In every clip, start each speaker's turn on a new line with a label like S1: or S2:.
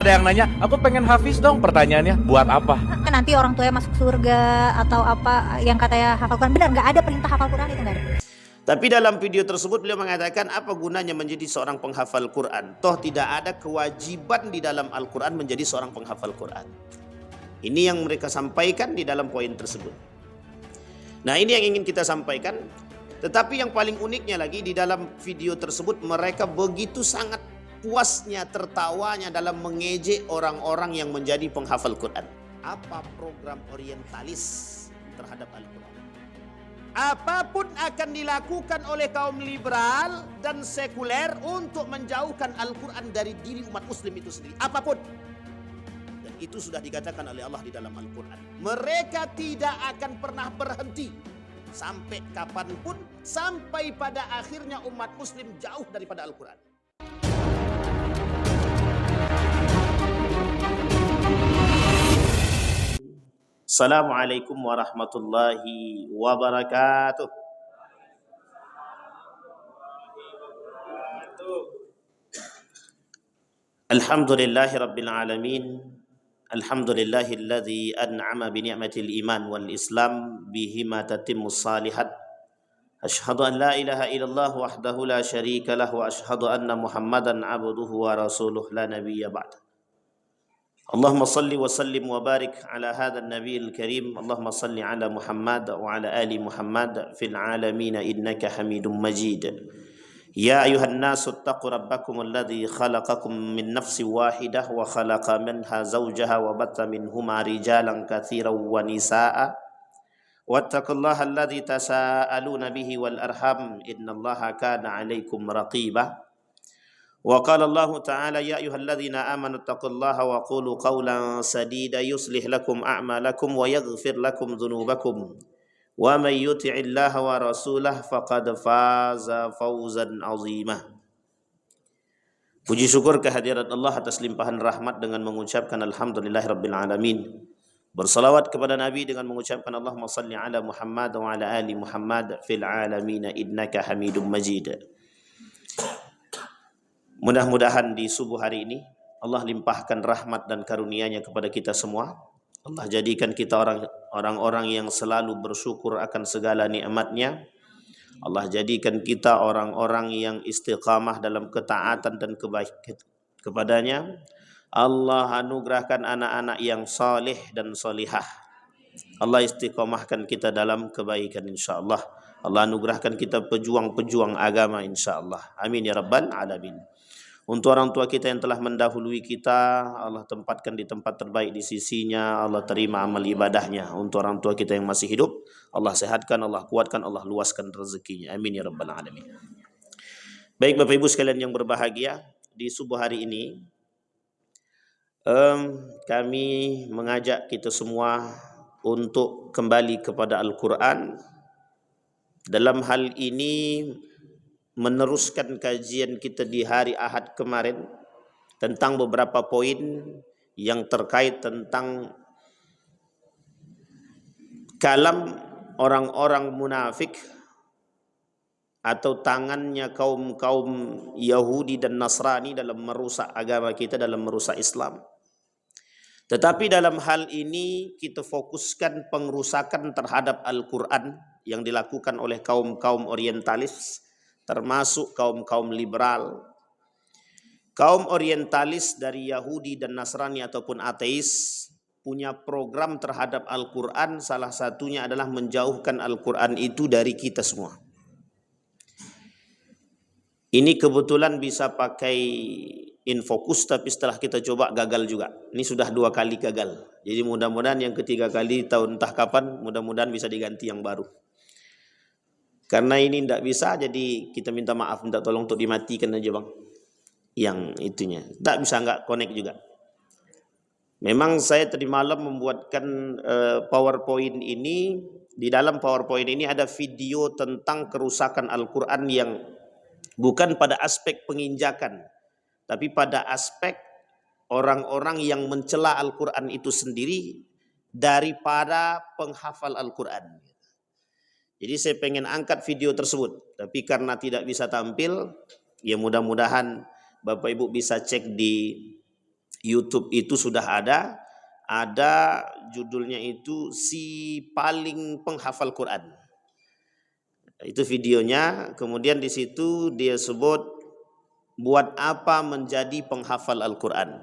S1: Ada yang nanya, aku pengen hafiz dong, pertanyaannya, buat apa?
S2: Kan nanti orang tuanya masuk surga atau apa yang katanya hafal Quran. Benar, nggak ada perintah hafal Quran itu, nggak ada.
S3: Tapi dalam video tersebut beliau mengatakan apa gunanya menjadi seorang penghafal Quran. Toh tidak ada kewajiban di dalam Al-Quran menjadi seorang penghafal Quran. Ini yang mereka sampaikan di dalam poin tersebut. Nah, ini yang ingin kita sampaikan. Tetapi yang paling uniknya lagi di dalam video tersebut mereka begitu sangat puasnya, tertawanya dalam mengejek orang-orang yang menjadi penghafal Quran. Apa program orientalis terhadap Al-Quran? Apapun akan dilakukan oleh kaum liberal dan sekuler untuk menjauhkan Al-Quran dari diri umat muslim itu sendiri. Apapun. Dan itu sudah dikatakan oleh Allah di dalam Al-Quran. Mereka tidak akan pernah berhenti. Sampai kapanpun, sampai pada akhirnya umat muslim jauh daripada Al-Quran. Assalamualaikum warahmatullahi wabarakatuh. Alhamdulillahi rabbil alamin. Alhamdulillahilladzi an'ama bi ni'matil iman wal islam bihima tatimmus salihat. Asyhadu an la ilaha illallah wahdahu la syarika lah wa asyhadu anna Muhammadan abduhu wa rasuluh la nabiyya ba'da. Allahumma salli wa sallim wa barik ala hadha an-nabiyil karim. Allahumma salli ala Muhammad wa ala ali Muhammad fil alamin innaka Hamidum Majid. Ya ayuhan nasu ittaqu rabbakum alladhi khalaqakum min nafsin wahidah wa khalaqa minha zawjaha wa batta minhuma rijalan katsiran wa nisaa'a. Wattaqullaha alladhi tasaaluna bihi wal arham innallaha kana 'alaikum raqiba. Wa qala Allah ta'ala ya ayyuhalladzina amanu taqullaha wa qulu qawlan sadida yuslih lakum a'malakum wa yaghfir lakum dhunubakum wa may yuti'illaha wa rasulahu faqad faza fawzan 'azima. Puji syukur kehadirat Allah atas limpahan rahmat dengan mengucapkan alhamdulillahirabbil alamin. Bersalawat kepada Nabi dengan mengucapkan Allahumma salli ala Muhammad wa ala ali Muhammad fil alamin innaka Hamidum Majid. Mudah-mudahan di subuh hari ini Allah limpahkan rahmat dan karunia-Nya kepada kita semua. Allah jadikan kita orang-orang yang selalu bersyukur akan segala nikmat-Nya. Allah jadikan kita orang-orang yang istiqamah dalam ketaatan dan kebaikan kepadanya. Allah anugerahkan anak-anak yang saleh dan salihah. Allah istiqamahkan kita dalam kebaikan insyaallah. Allah anugerahkan kita pejuang-pejuang agama insyaallah. Amin ya rabbal alamin. Untuk orang tua kita yang telah mendahului kita, Allah tempatkan di tempat terbaik di sisinya, Allah terima amal ibadahnya. Untuk orang tua kita yang masih hidup, Allah sehatkan, Allah kuatkan, Allah luaskan rezekinya. Amin ya rabbal alamin. Baik Bapak Ibu sekalian yang berbahagia, di subuh hari ini kami mengajak kita semua untuk kembali kepada Al-Quran. Dalam hal ini meneruskan kajian kita di hari Ahad kemarin tentang beberapa poin yang terkait tentang kalam orang-orang munafik atau tangannya kaum-kaum Yahudi dan Nasrani dalam merusak agama kita, dalam merusak Islam. Tetapi dalam hal ini kita fokuskan pengerusakan terhadap Al-Quran yang dilakukan oleh kaum-kaum orientalis, termasuk kaum-kaum liberal. Kaum orientalis dari Yahudi dan Nasrani ataupun ateis punya program terhadap Al-Quran, salah satunya adalah menjauhkan Al-Quran itu dari kita semua. Ini kebetulan bisa pakai infocus, tapi setelah kita coba gagal juga. Ini sudah 2 kali gagal. Jadi mudah-mudahan yang ketiga kali tahun entah kapan, mudah-mudahan bisa diganti yang baru. Karena ini tidak bisa, jadi kita minta maaf, minta tolong untuk dimatikan aja bang. Yang itunya, tidak bisa nggak connect juga. Memang saya tadi malam membuatkan PowerPoint ini. Di dalam PowerPoint ini ada video tentang kerusakan Al-Quran yang bukan pada aspek penginjakan, tapi pada aspek orang-orang yang mencela Al-Quran itu sendiri daripada penghafal Al-Quran. Jadi saya pengen angkat video tersebut, tapi karena tidak bisa tampil, ya mudah-mudahan Bapak Ibu bisa cek di YouTube itu sudah ada judulnya itu Si Paling Penghafal Quran. Itu videonya, kemudian di situ dia sebut buat apa menjadi penghafal Al-Quran.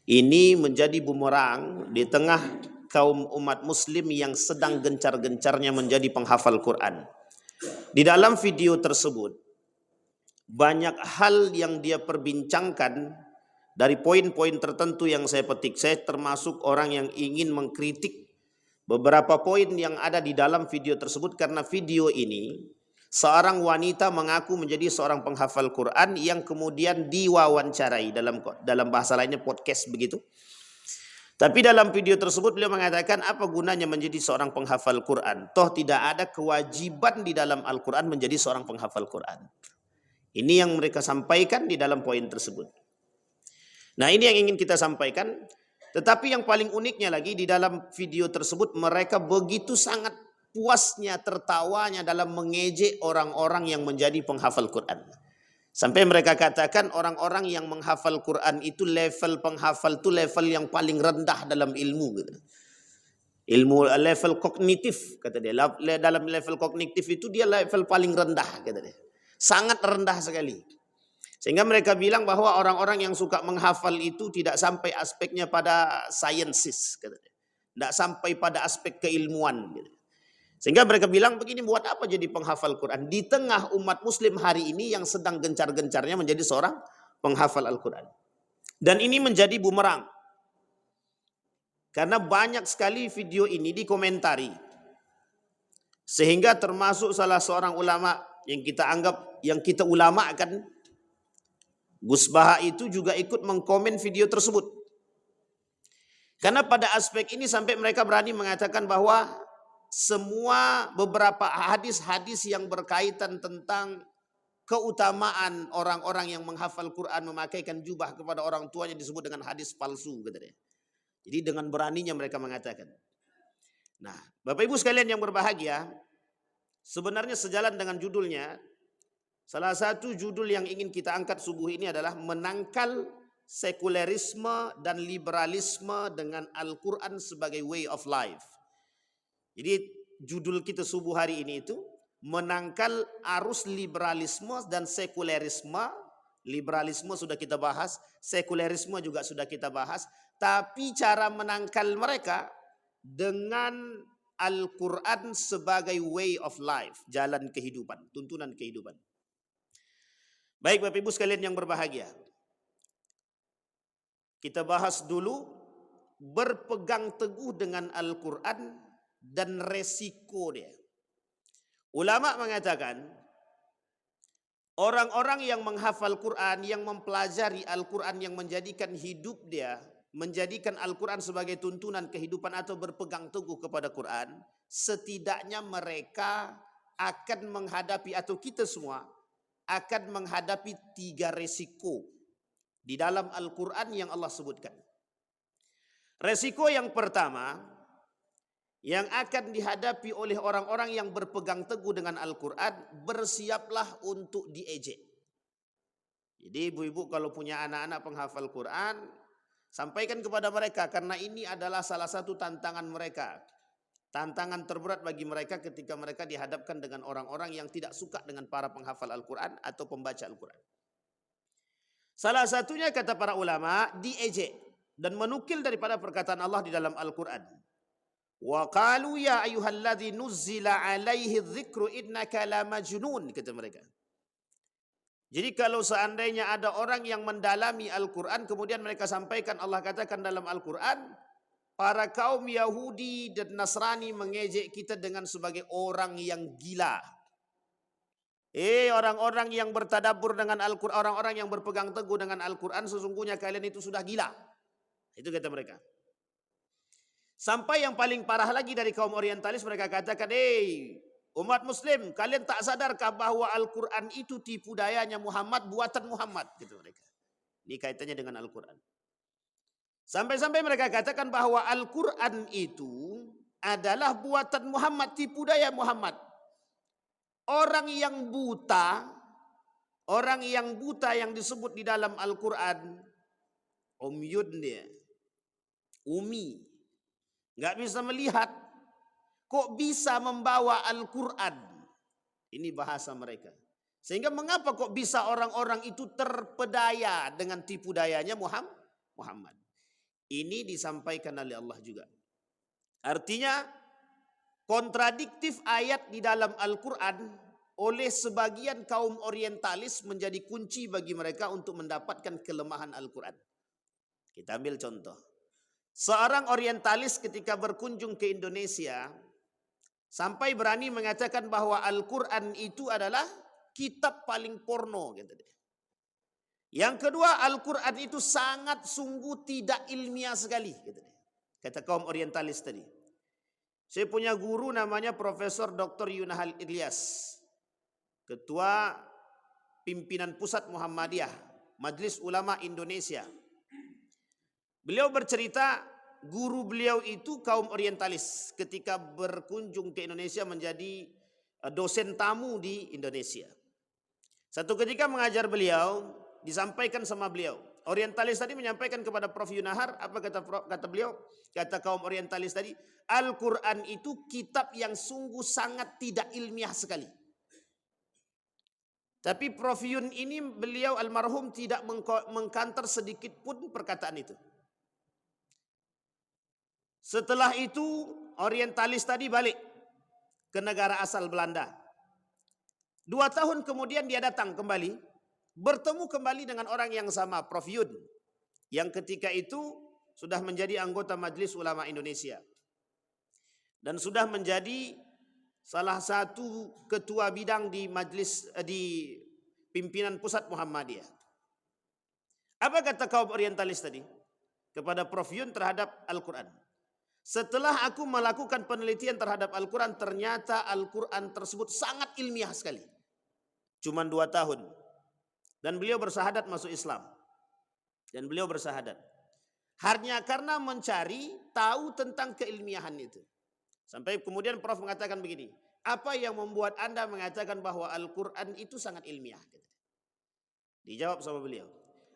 S3: Ini menjadi bumerang di tengah kaum umat muslim yang sedang gencar-gencarnya menjadi penghafal Quran. Di dalam video tersebut banyak hal yang dia perbincangkan dari poin-poin tertentu yang saya petik. Saya termasuk orang yang ingin mengkritik beberapa poin yang ada di dalam video tersebut, karena video ini seorang wanita mengaku menjadi seorang penghafal Quran yang kemudian diwawancarai, dalam bahasa lainnya podcast begitu. Tapi dalam video tersebut beliau mengatakan apa gunanya menjadi seorang penghafal Quran? Toh tidak ada kewajiban di dalam Al-Quran menjadi seorang penghafal Quran. Ini yang mereka sampaikan di dalam poin tersebut. Nah, ini yang ingin kita sampaikan. Tetapi yang paling uniknya lagi di dalam video tersebut, mereka begitu sangat puasnya, tertawanya dalam mengejek orang-orang yang menjadi penghafal Quran. Sampai mereka katakan orang-orang yang menghafal Quran itu level penghafal itu level yang paling rendah dalam ilmu. Gitu. Ilmu level kognitif, kata dia. Dalam level kognitif itu dia level paling rendah, kata dia. Sangat rendah sekali. Sehingga mereka bilang bahwa orang-orang yang suka menghafal itu tidak sampai aspeknya pada sciences, tidak sampai pada aspek keilmuan. Sehingga mereka bilang begini, buat apa jadi penghafal Quran? Di tengah umat muslim hari ini yang sedang gencar-gencarnya menjadi seorang penghafal Al-Quran. Dan ini menjadi bumerang. Karena banyak sekali video ini dikomentari. Sehingga termasuk salah seorang ulama yang kita anggap, yang kita ulamakan, Gus Baha itu juga ikut mengkomen video tersebut. Karena pada aspek ini sampai mereka berani mengatakan bahwa semua beberapa hadis-hadis yang berkaitan tentang keutamaan orang-orang yang menghafal Quran memakaikan jubah kepada orang tuanya disebut dengan hadis palsu, katanya. Jadi dengan beraninya mereka mengatakan. Nah, Bapak Ibu sekalian yang berbahagia, sebenarnya sejalan dengan judulnya, salah satu judul yang ingin kita angkat subuh ini adalah menangkal sekulerisme dan liberalisme dengan Al-Quran sebagai way of life. Jadi judul kita subuh hari ini itu menangkal arus liberalisme dan sekulerisme. Liberalisme sudah kita bahas, sekulerisme juga sudah kita bahas. Tapi cara menangkal mereka dengan Al-Quran sebagai way of life, jalan kehidupan, tuntunan kehidupan. Baik Bapak Ibu sekalian yang berbahagia, kita bahas dulu berpegang teguh dengan Al-Quran dan resiko dia. Ulama mengatakan orang-orang yang menghafal Quran, yang mempelajari Al-Quran, yang menjadikan hidup dia, menjadikan Al-Quran sebagai tuntunan kehidupan atau berpegang teguh kepada Quran, setidaknya mereka akan menghadapi, atau kita semua akan menghadapi 3 resiko di dalam Al-Quran yang Allah sebutkan. Resiko yang pertama yang akan dihadapi oleh orang-orang yang berpegang teguh dengan Al-Quran, bersiaplah untuk diejek. Jadi ibu-ibu kalau punya anak-anak penghafal Quran, sampaikan kepada mereka, karena ini adalah salah satu tantangan mereka. Tantangan terberat bagi mereka ketika mereka dihadapkan dengan orang-orang yang tidak suka dengan para penghafal Al-Quran atau pembaca Al-Quran. Salah satunya kata para ulama, diejek dan menukil daripada perkataan Allah di dalam Al-Quran. Wa qalu ya ayyuhalladzi nuzzila alaihi dzikru innaka lamajnun, kata mereka. Jadi kalau seandainya ada orang yang mendalami Al-Quran, kemudian mereka sampaikan, Allah katakan dalam Al-Quran, para kaum Yahudi dan Nasrani mengejek kita dengan sebagai orang yang gila. Orang-orang yang bertadabbur dengan Al-Quran, orang-orang yang berpegang teguh dengan Al-Quran, sesungguhnya kalian itu sudah gila. Itu kata mereka. Sampai yang paling parah lagi dari kaum orientalis, mereka katakan, umat muslim, kalian tak sadarkah bahwa Al-Quran itu tipu dayanya Muhammad, buatan Muhammad, gitu mereka. Ini kaitannya dengan Al-Quran. Sampai-sampai mereka katakan bahwa Al-Quran itu adalah buatan Muhammad, tipu daya Muhammad. Orang yang buta yang disebut di dalam Al-Quran, Umyun dia. Umi. Nggak bisa melihat. Kok bisa membawa Al-Quran? Ini bahasa mereka. Sehingga mengapa kok bisa orang-orang itu terpedaya dengan tipu dayanya Muhammad? Ini disampaikan oleh Allah juga. Artinya kontradiktif ayat di dalam Al-Quran oleh sebagian kaum orientalis menjadi kunci bagi mereka untuk mendapatkan kelemahan Al-Quran. Kita ambil contoh. Seorang orientalis ketika berkunjung ke Indonesia sampai berani mengatakan bahwa Al-Quran itu adalah kitab paling porno. Gitu deh. Yang kedua, Al-Quran itu sangat sungguh tidak ilmiah sekali. Gitu deh. Kata kaum orientalis tadi. Saya punya guru namanya Profesor Dr. Yunahal Ilyas. Ketua Pimpinan Pusat Muhammadiyah, Majelis Ulama Indonesia. Beliau bercerita, guru beliau itu kaum orientalis ketika berkunjung ke Indonesia menjadi dosen tamu di Indonesia. Satu ketika mengajar beliau, disampaikan sama beliau. Orientalis tadi menyampaikan kepada Prof. Yunahar, apa kata beliau? Kata kaum orientalis tadi, Al-Quran itu kitab yang sungguh sangat tidak ilmiah sekali. Tapi Prof. Yun ini beliau almarhum tidak mengkanter sedikit pun perkataan itu. Setelah itu orientalis tadi balik ke negara asal Belanda. 2 tahun kemudian dia datang kembali, bertemu kembali dengan orang yang sama, Prof. Yun, yang ketika itu sudah menjadi anggota Majelis Ulama Indonesia dan sudah menjadi salah satu ketua bidang di majelis di pimpinan pusat Muhammadiyah. Apa kata kaum orientalis tadi kepada Prof. Yun terhadap Al-Quran? Setelah aku melakukan penelitian terhadap Al-Quran, ternyata Al-Quran tersebut sangat ilmiah sekali. Cuman 2 tahun. Dan beliau bersahadat masuk Islam. Dan beliau bersahadat. Hanya karena mencari tahu tentang keilmiahan itu. Sampai kemudian Prof mengatakan begini, apa yang membuat Anda mengatakan bahwa Al-Quran itu sangat ilmiah? Dijawab sama beliau,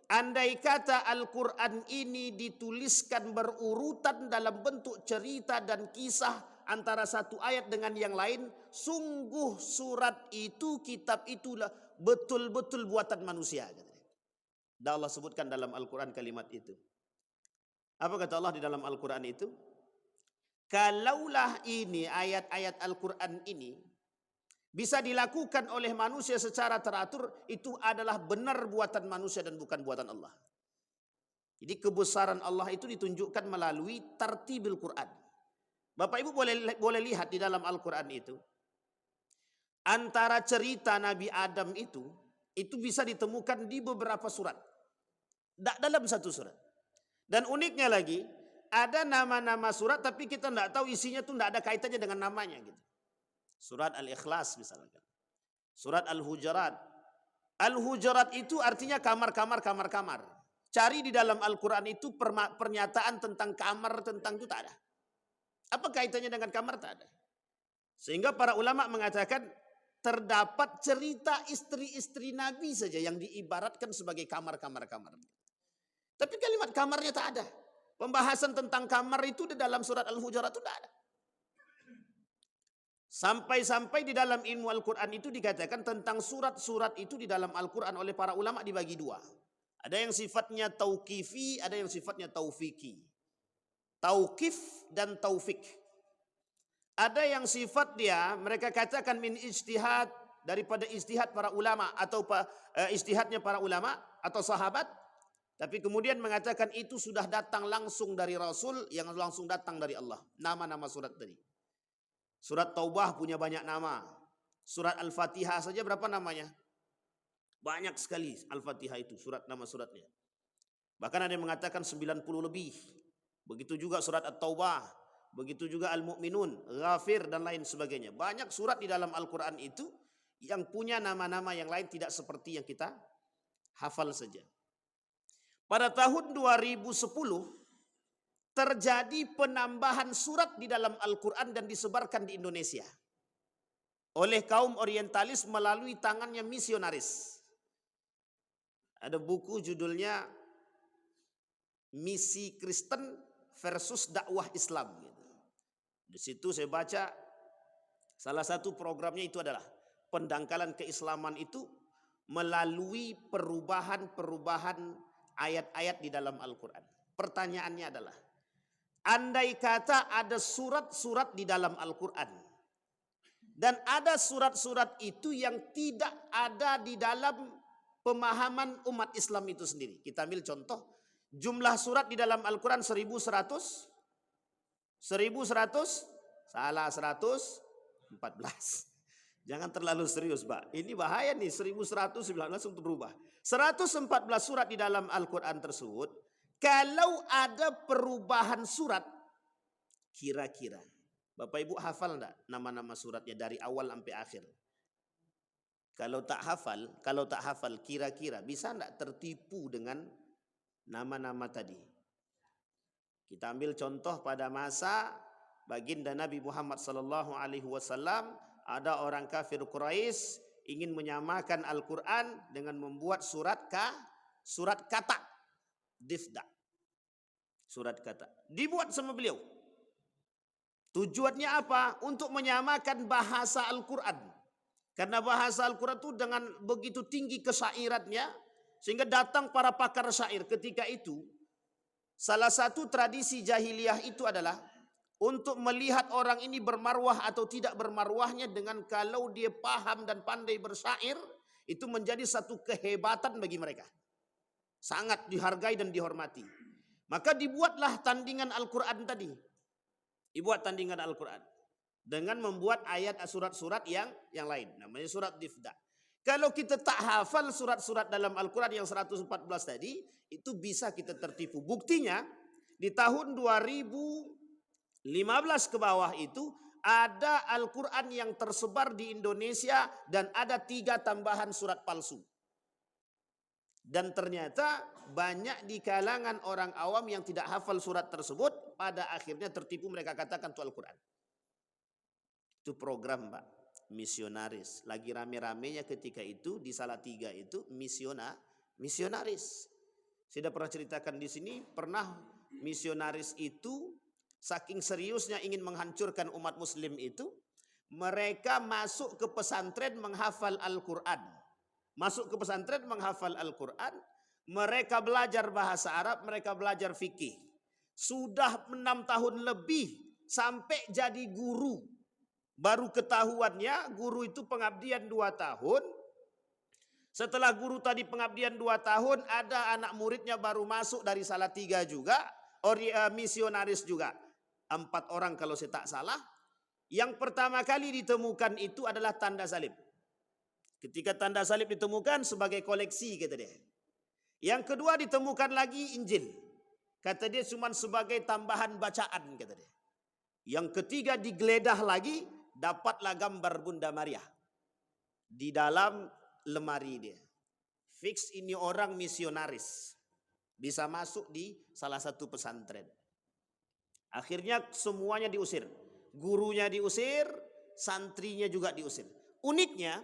S3: andai kata Al-Quran ini dituliskan berurutan dalam bentuk cerita dan kisah antara satu ayat dengan yang lain, sungguh surat itu, kitab itulah betul-betul buatan manusia. Dan Allah sebutkan dalam Al-Quran kalimat itu. Apa kata Allah di dalam Al-Quran itu? Kalaulah ini ayat-ayat Al-Quran ini bisa dilakukan oleh manusia secara teratur, itu adalah benar buatan manusia dan bukan buatan Allah. Jadi kebesaran Allah itu ditunjukkan melalui tartibil Quran. Bapak Ibu boleh lihat di dalam Al-Quran itu, antara cerita Nabi Adam itu bisa ditemukan di beberapa surat, dalam satu surat. Dan uniknya lagi, ada nama-nama surat tapi kita tidak tahu isinya tuh tidak ada kaitannya dengan namanya gitu. Surat Al-Ikhlas misalnya. Surat Al-Hujurat. Al-Hujurat itu artinya kamar-kamar. Cari di dalam Al-Quran itu pernyataan tentang kamar, tentang itu tak ada. Apa kaitannya dengan kamar? Tak ada. Sehingga para ulama mengatakan terdapat cerita istri-istri Nabi saja yang diibaratkan sebagai kamar-kamar. Tapi kalimat kamarnya tak ada. Pembahasan tentang kamar itu di dalam surat Al-Hujurat itu tidak ada. Sampai-sampai di dalam ilmu Al-Quran itu dikatakan tentang surat-surat itu di dalam Al-Quran oleh para ulama dibagi 2. Ada yang sifatnya tauqifi, ada yang sifatnya taufiki. Tauqif dan taufik. Ada yang sifat dia, mereka katakan min ijtihad, daripada ijtihad para ulama atau ijtihadnya para ulama atau sahabat. Tapi kemudian mengatakan itu sudah datang langsung dari Rasul yang langsung datang dari Allah. Nama-nama surat tadi. Surat Taubah punya banyak nama. Surat Al-Fatihah saja berapa namanya? Banyak sekali Al-Fatihah itu, nama suratnya. Bahkan ada yang mengatakan 90 lebih. Begitu juga surat At-Taubah. Begitu juga Al-Mu'minun, Ghafir dan lain sebagainya. Banyak surat di dalam Al-Quran itu yang punya nama-nama yang lain tidak seperti yang kita hafal saja. Pada tahun 2010 terjadi penambahan surat di dalam Al-Quran dan disebarkan di Indonesia oleh kaum orientalis melalui tangannya misionaris. Ada buku judulnya misi Kristen versus dakwah Islam gitu. Di situ saya baca salah satu programnya itu adalah pendangkalan keislaman itu melalui perubahan-perubahan ayat-ayat di dalam Al-Quran. Pertanyaannya adalah, andai kata ada surat-surat di dalam Al-Quran dan ada surat-surat itu yang tidak ada di dalam pemahaman umat Islam itu sendiri. Kita ambil contoh, jumlah surat di dalam Al-Quran 1100, salah 114. Jangan terlalu serius, Pak. Ini bahaya nih, 1119 untuk berubah. 114 surat di dalam Al-Quran tersebut, kalau ada perubahan surat, kira-kira, Bapak Ibu hafal enggak nama-nama suratnya dari awal sampai akhir? Kalau tak hafal, kira-kira bisa enggak tertipu dengan nama-nama tadi? Kita ambil contoh pada masa baginda Nabi Muhammad sallallahu alaihi wasallam, ada orang kafir Quraisy ingin menyamakan Al-Quran dengan membuat surat kata, difda, surat kata, dibuat sama beliau. Tujuannya apa? Untuk menyamakan bahasa Al-Quran. Karena bahasa Al-Quran itu dengan begitu tinggi kesairannya, sehingga datang para pakar syair ketika itu. Salah satu tradisi jahiliyah itu adalah untuk melihat orang ini bermarwah atau tidak bermarwahnya dengan kalau dia paham dan pandai bersyair, itu menjadi satu kehebatan bagi mereka. Sangat dihargai dan dihormati. Maka dibuatlah tandingan Al-Quran tadi. Dibuat tandingan Al-Quran dengan membuat ayat surat-surat yang lain. Namanya surat difda. Kalau kita tak hafal surat-surat dalam Al-Quran yang 114 tadi, itu bisa kita tertipu. Buktinya di tahun 2015 ke bawah itu ada Al-Quran yang tersebar di Indonesia dan ada 3 tambahan surat palsu. Dan ternyata banyak di kalangan orang awam yang tidak hafal surat tersebut, pada akhirnya tertipu, mereka katakan itu Al-Quran. Itu program, Pak, misionaris. Lagi rame-ramenya ketika itu di Salatiga itu misionaris. Saya sudah pernah ceritakan di sini, pernah misionaris itu saking seriusnya ingin menghancurkan umat muslim itu, mereka masuk ke pesantren menghafal Al-Quran. Masuk ke pesantren menghafal Al-Quran, mereka belajar bahasa Arab, mereka belajar fikih. Sudah 6 tahun lebih sampai jadi guru. Baru ketahuannya guru itu pengabdian 2 tahun. Setelah guru tadi pengabdian 2 tahun, ada anak muridnya baru masuk dari Salatiga juga, misionaris juga. 4 orang kalau saya tak salah. Yang pertama kali ditemukan itu adalah tanda salib. Ketika tanda salib ditemukan sebagai koleksi, kata dia. Yang kedua ditemukan lagi Injil. Kata dia cuma sebagai tambahan bacaan, kata dia. Yang ketiga digeledah lagi, dapatlah gambar Bunda Maria di dalam lemari dia. Fix ini orang misionaris. Bisa masuk di salah satu pesantren. Akhirnya semuanya diusir. Gurunya diusir, santrinya juga diusir. Uniknya,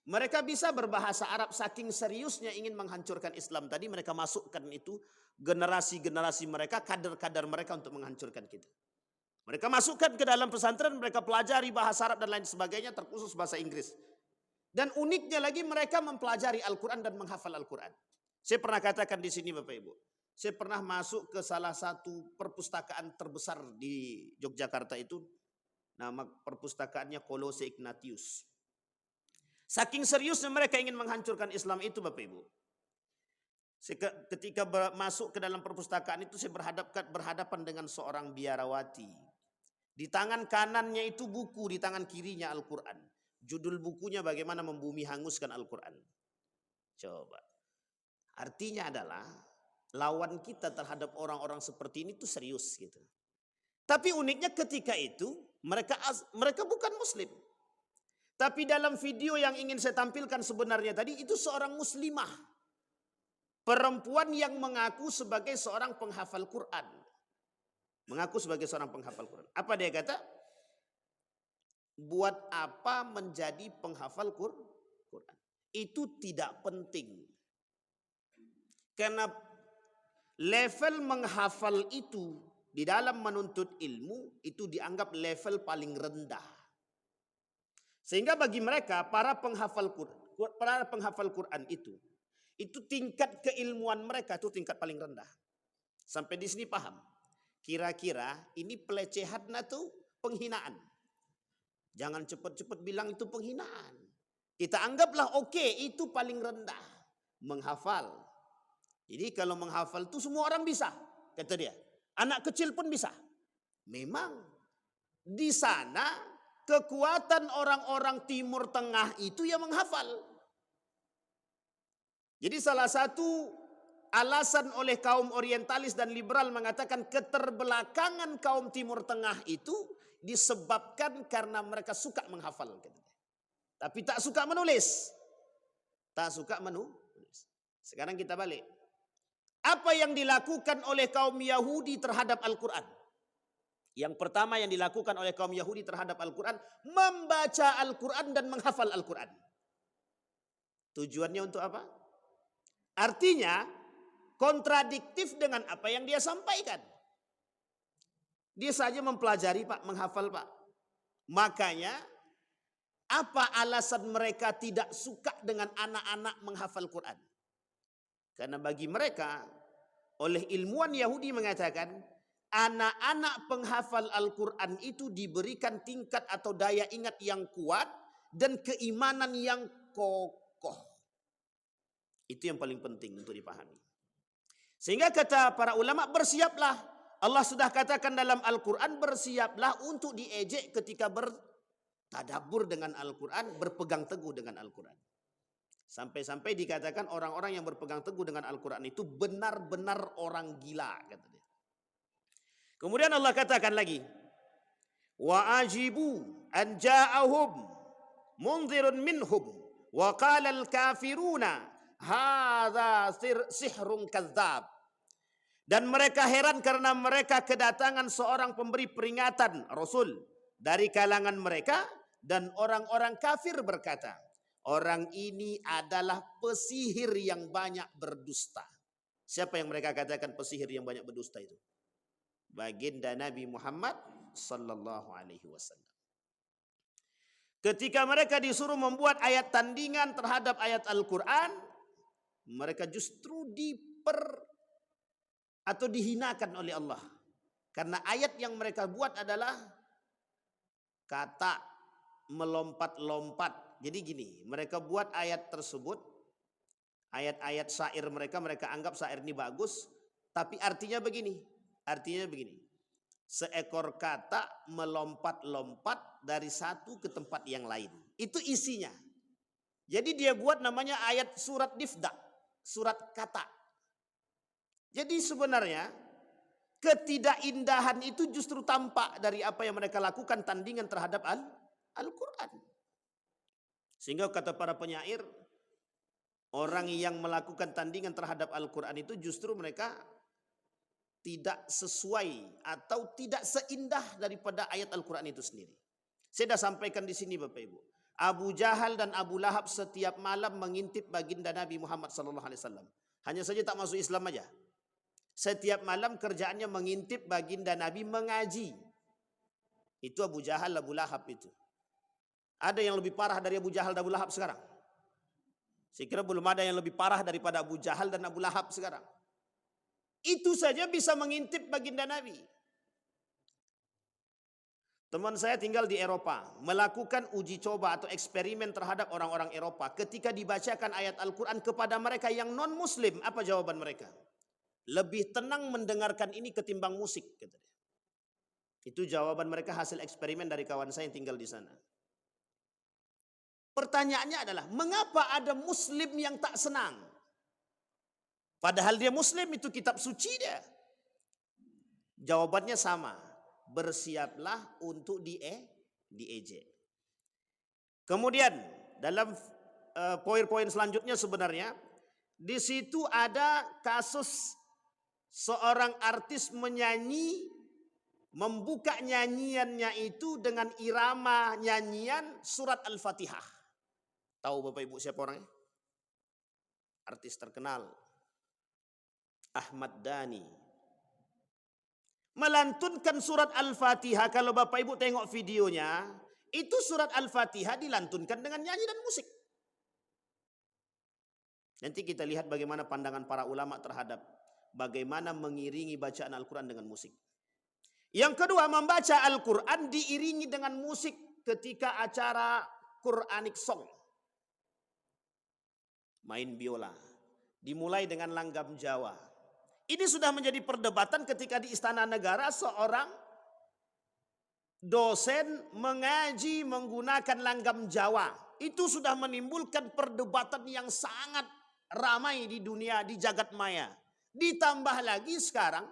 S3: mereka bisa berbahasa Arab, saking seriusnya ingin menghancurkan Islam tadi, mereka masukkan itu generasi-generasi mereka, kader-kader mereka untuk menghancurkan kita. Mereka masukkan ke dalam pesantren, mereka pelajari bahasa Arab dan lain sebagainya, terkhusus bahasa Inggris. Dan uniknya lagi mereka mempelajari Al-Quran dan menghafal Al-Quran. Saya pernah katakan di sini Bapak Ibu, saya pernah masuk ke salah satu perpustakaan terbesar di Yogyakarta itu, nama perpustakaannya Kolose Ignatius. Saking seriusnya mereka ingin menghancurkan Islam itu Bapak Ibu. Ketika masuk ke dalam perpustakaan itu, saya berhadapan dengan seorang biarawati. Di tangan kanannya itu buku, di tangan kirinya Al-Quran. Judul bukunya bagaimana membumi hanguskan Al-Quran. Coba. Artinya adalah lawan kita terhadap orang-orang seperti ini itu serius gitu. Tapi uniknya ketika itu mereka bukan Muslim. Tapi dalam video yang ingin saya tampilkan sebenarnya tadi, itu seorang muslimah. Perempuan yang mengaku sebagai seorang penghafal Quran. Mengaku sebagai seorang penghafal Quran. Apa dia kata? Buat apa menjadi penghafal Quran? Itu tidak penting. Karena level menghafal itu di dalam menuntut ilmu itu dianggap level paling rendah. Sehingga bagi mereka para penghafal Quran itu tingkat keilmuan mereka itu tingkat paling rendah. Sampai di sini paham. Kira-kira ini pelecehan atau penghinaan? Jangan cepat-cepat bilang itu penghinaan. Kita anggaplah oke, itu paling rendah. Menghafal. Jadi kalau menghafal itu semua orang bisa. Kata dia. Anak kecil pun bisa. Memang di sana kekuatan orang-orang Timur Tengah itu yang menghafal. Jadi salah satu alasan oleh kaum orientalis dan liberal mengatakan keterbelakangan kaum Timur Tengah itu disebabkan karena mereka suka menghafal. Tapi tak suka menulis. Tak suka menulis. Sekarang kita balik. Apa yang dilakukan oleh kaum Yahudi terhadap Al-Quran? Yang pertama yang dilakukan oleh kaum Yahudi terhadap Al-Quran, membaca Al-Quran dan menghafal Al-Quran. Tujuannya untuk apa? Artinya kontradiktif dengan apa yang dia sampaikan. Dia saja mempelajari Pak, menghafal Pak. Makanya apa alasan mereka tidak suka dengan anak-anak menghafal Quran? Karena bagi mereka, oleh ilmuwan Yahudi mengatakan, anak-anak penghafal Al-Quran itu diberikan tingkat atau daya ingat yang kuat dan keimanan yang kokoh. Itu yang paling penting untuk dipahami. Sehingga kata para ulama, bersiaplah. Allah sudah katakan dalam Al-Quran, bersiaplah untuk diejek ketika bertadabbur dengan Al-Quran, berpegang teguh dengan Al-Quran. Sampai-sampai dikatakan orang-orang yang berpegang teguh dengan Al-Quran itu benar-benar orang gila. Kata dia. Kemudian Allah katakan lagi, wa ajibu an ja'ahum munzirun minhum wa qala al-kafiruna hadza sihrun kadzdzab. Dan mereka heran karena mereka kedatangan seorang pemberi peringatan, Rasul, dari kalangan mereka, dan orang-orang kafir berkata, orang ini adalah pesihir yang banyak berdusta. Siapa yang mereka katakan pesihir yang banyak berdusta itu? Baginda Nabi Muhammad sallallahu alaihi wasallam. Ketika mereka disuruh membuat ayat tandingan terhadap ayat Al-Quran, mereka justru dihinakan oleh Allah. Karena ayat yang mereka buat adalah kata melompat-lompat. Jadi gini, mereka buat ayat tersebut, ayat-ayat syair mereka anggap syair ini bagus, tapi artinya begini, seekor kata melompat-lompat dari satu ke tempat yang lain. Itu isinya. Jadi dia buat namanya ayat surat difda, surat kata. Jadi sebenarnya ketidakindahan itu justru tampak dari apa yang mereka lakukan tandingan terhadap Al-Quran. Sehingga kata para penyair, orang yang melakukan tandingan terhadap Al-Quran itu justru mereka tidak sesuai atau tidak seindah daripada ayat Al-Quran itu sendiri. Saya sudah sampaikan di sini Bapak Ibu. Abu Jahal dan Abu Lahab setiap malam mengintip baginda Nabi Muhammad SAW. Hanya saja tak masuk Islam aja. Setiap malam kerjaannya mengintip baginda Nabi mengaji. Itu Abu Jahal, Abu Lahab itu. Ada yang lebih parah dari Abu Jahal dan Abu Lahab sekarang? Saya kira belum ada yang lebih parah daripada Abu Jahal dan Abu Lahab sekarang. Itu saja bisa mengintip baginda Nabi. Teman saya tinggal di Eropa, melakukan uji coba atau eksperimen terhadap orang-orang Eropa. Ketika dibacakan ayat Al-Quran kepada mereka yang non-Muslim, apa jawaban mereka? Lebih tenang mendengarkan ini ketimbang musik, kata dia. Itu jawaban mereka hasil eksperimen dari kawan saya yang tinggal di sana. Pertanyaannya adalah, mengapa ada Muslim yang tak senang? Padahal dia Muslim, itu kitab suci dia. Jawabannya sama. Bersiaplah untuk diejek. Kemudian dalam poin-poin selanjutnya sebenarnya, di situ ada kasus seorang artis menyanyi, membuka nyanyiannya itu dengan irama nyanyian surat Al-Fatihah. Tahu Bapak Ibu siapa orangnya? Artis terkenal. Ahmad Dhani melantunkan surat Al-Fatihah. Kalau Bapak Ibu tengok videonya, itu surat Al-Fatihah dilantunkan dengan nyanyi dan musik. Nanti kita lihat bagaimana pandangan para ulama terhadap bagaimana mengiringi bacaan Al-Quran dengan musik. Yang kedua, membaca Al-Quran diiringi dengan musik ketika acara Quranic song. Main biola. Dimulai dengan langgam Jawa. Ini sudah menjadi perdebatan ketika di Istana Negara seorang dosen mengaji menggunakan langgam Jawa. Itu sudah menimbulkan perdebatan yang sangat ramai di dunia, di jagat maya. Ditambah lagi sekarang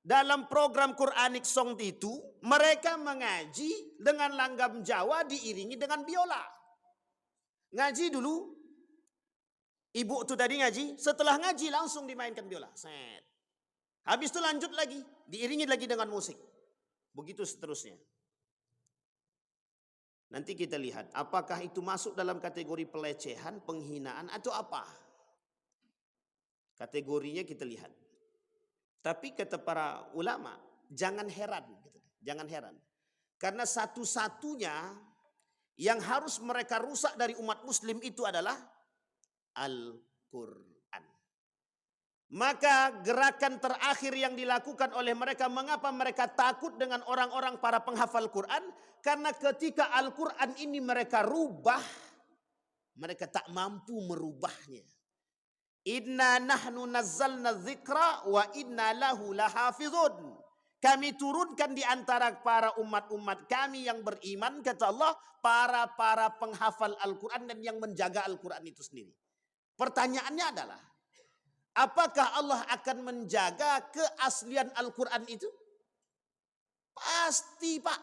S3: dalam program Quranic Song itu mereka mengaji dengan langgam Jawa diiringi dengan biola. Ngaji dulu, ibu tuh tadi ngaji, setelah ngaji langsung dimainkan biola. Set. Habis itu lanjut lagi, diiringi lagi dengan musik. Begitu seterusnya. Nanti kita lihat apakah itu masuk dalam kategori pelecehan, penghinaan atau apa. Kategorinya kita lihat. Tapi kata para ulama, jangan heran. Jangan heran. Karena satu-satunya yang harus mereka rusak dari umat muslim itu adalah Al-Quran. Maka gerakan terakhir yang dilakukan oleh mereka, mengapa mereka takut dengan orang-orang para penghafal Quran? Karena ketika Al-Quran ini mereka rubah, mereka tak mampu merubahnya. Inna nahnu nazzalna dzikra wa inna lahu lahafizun. Kami turunkan di antara para umat-umat kami yang beriman, kata Allah, para penghafal Al-Quran dan yang menjaga Al-Quran itu sendiri. Pertanyaannya adalah, apakah Allah akan menjaga keaslian Al-Quran itu? Pasti, Pak.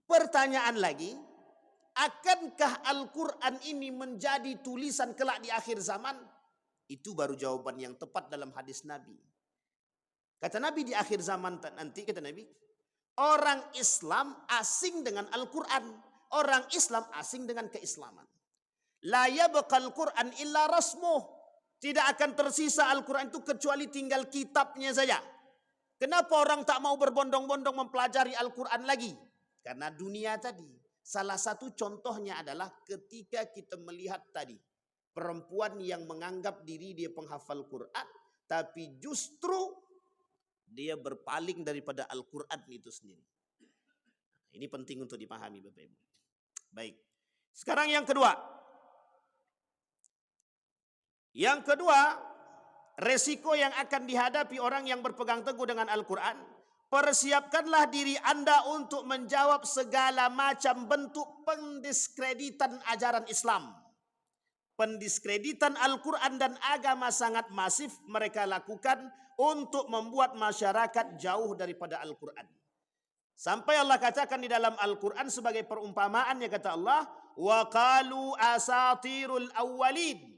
S3: Pertanyaan lagi, akankah Al-Quran ini menjadi tulisan kelak di akhir zaman? Itu baru jawaban yang tepat dalam hadis Nabi. Kata Nabi, di akhir zaman nanti, kata Nabi, orang Islam asing dengan Al-Quran. Orang Islam asing dengan keislaman. La yabqal Quran illa rasmuh. Tidak akan tersisa Al-Quran itu kecuali tinggal kitabnya saja. Kenapa orang tak mau berbondong-bondong mempelajari Al-Quran lagi? Karena dunia tadi. Salah satu contohnya adalah ketika kita melihat tadi. Perempuan yang menganggap diri dia penghafal Quran. Tapi justru dia berpaling daripada Al-Quran itu sendiri. Ini penting untuk dipahami Bapak Ibu. Baik. Sekarang yang kedua. Yang kedua, resiko yang akan dihadapi orang yang berpegang teguh dengan Al-Quran. Persiapkanlah diri Anda untuk menjawab segala macam bentuk pendiskreditan ajaran Islam. Pendiskreditan Al-Quran dan agama sangat masif mereka lakukan untuk membuat masyarakat jauh daripada Al-Quran. Sampai Allah katakan di dalam Al-Quran sebagai perumpamaannya, kata Allah, wa qalu asatirul awwalin.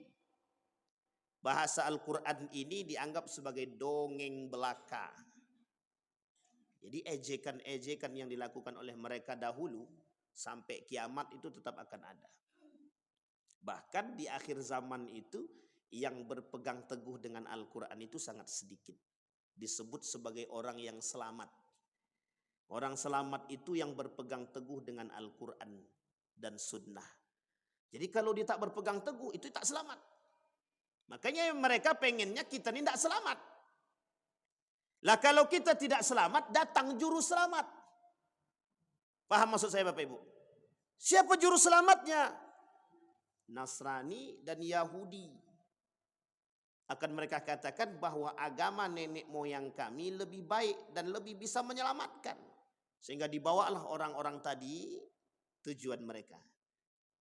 S3: Bahasa Al-Quran ini dianggap sebagai dongeng belaka. Jadi ejekan-ejekan yang dilakukan oleh mereka dahulu sampai kiamat itu tetap akan ada. Bahkan di akhir zaman itu yang berpegang teguh dengan Al-Quran itu sangat sedikit. Disebut sebagai orang yang selamat. Orang selamat itu yang berpegang teguh dengan Al-Quran dan Sunnah. Jadi kalau dia tak berpegang teguh itu tak selamat. Makanya mereka pengennya kita ini tidak selamat. Lah kalau kita tidak selamat, datang juru selamat. Paham maksud saya Bapak Ibu? Siapa juru selamatnya? Nasrani dan Yahudi. Akan mereka katakan bahwa agama nenek moyang kami lebih baik dan lebih bisa menyelamatkan. Sehingga dibawalah orang-orang tadi tujuan mereka.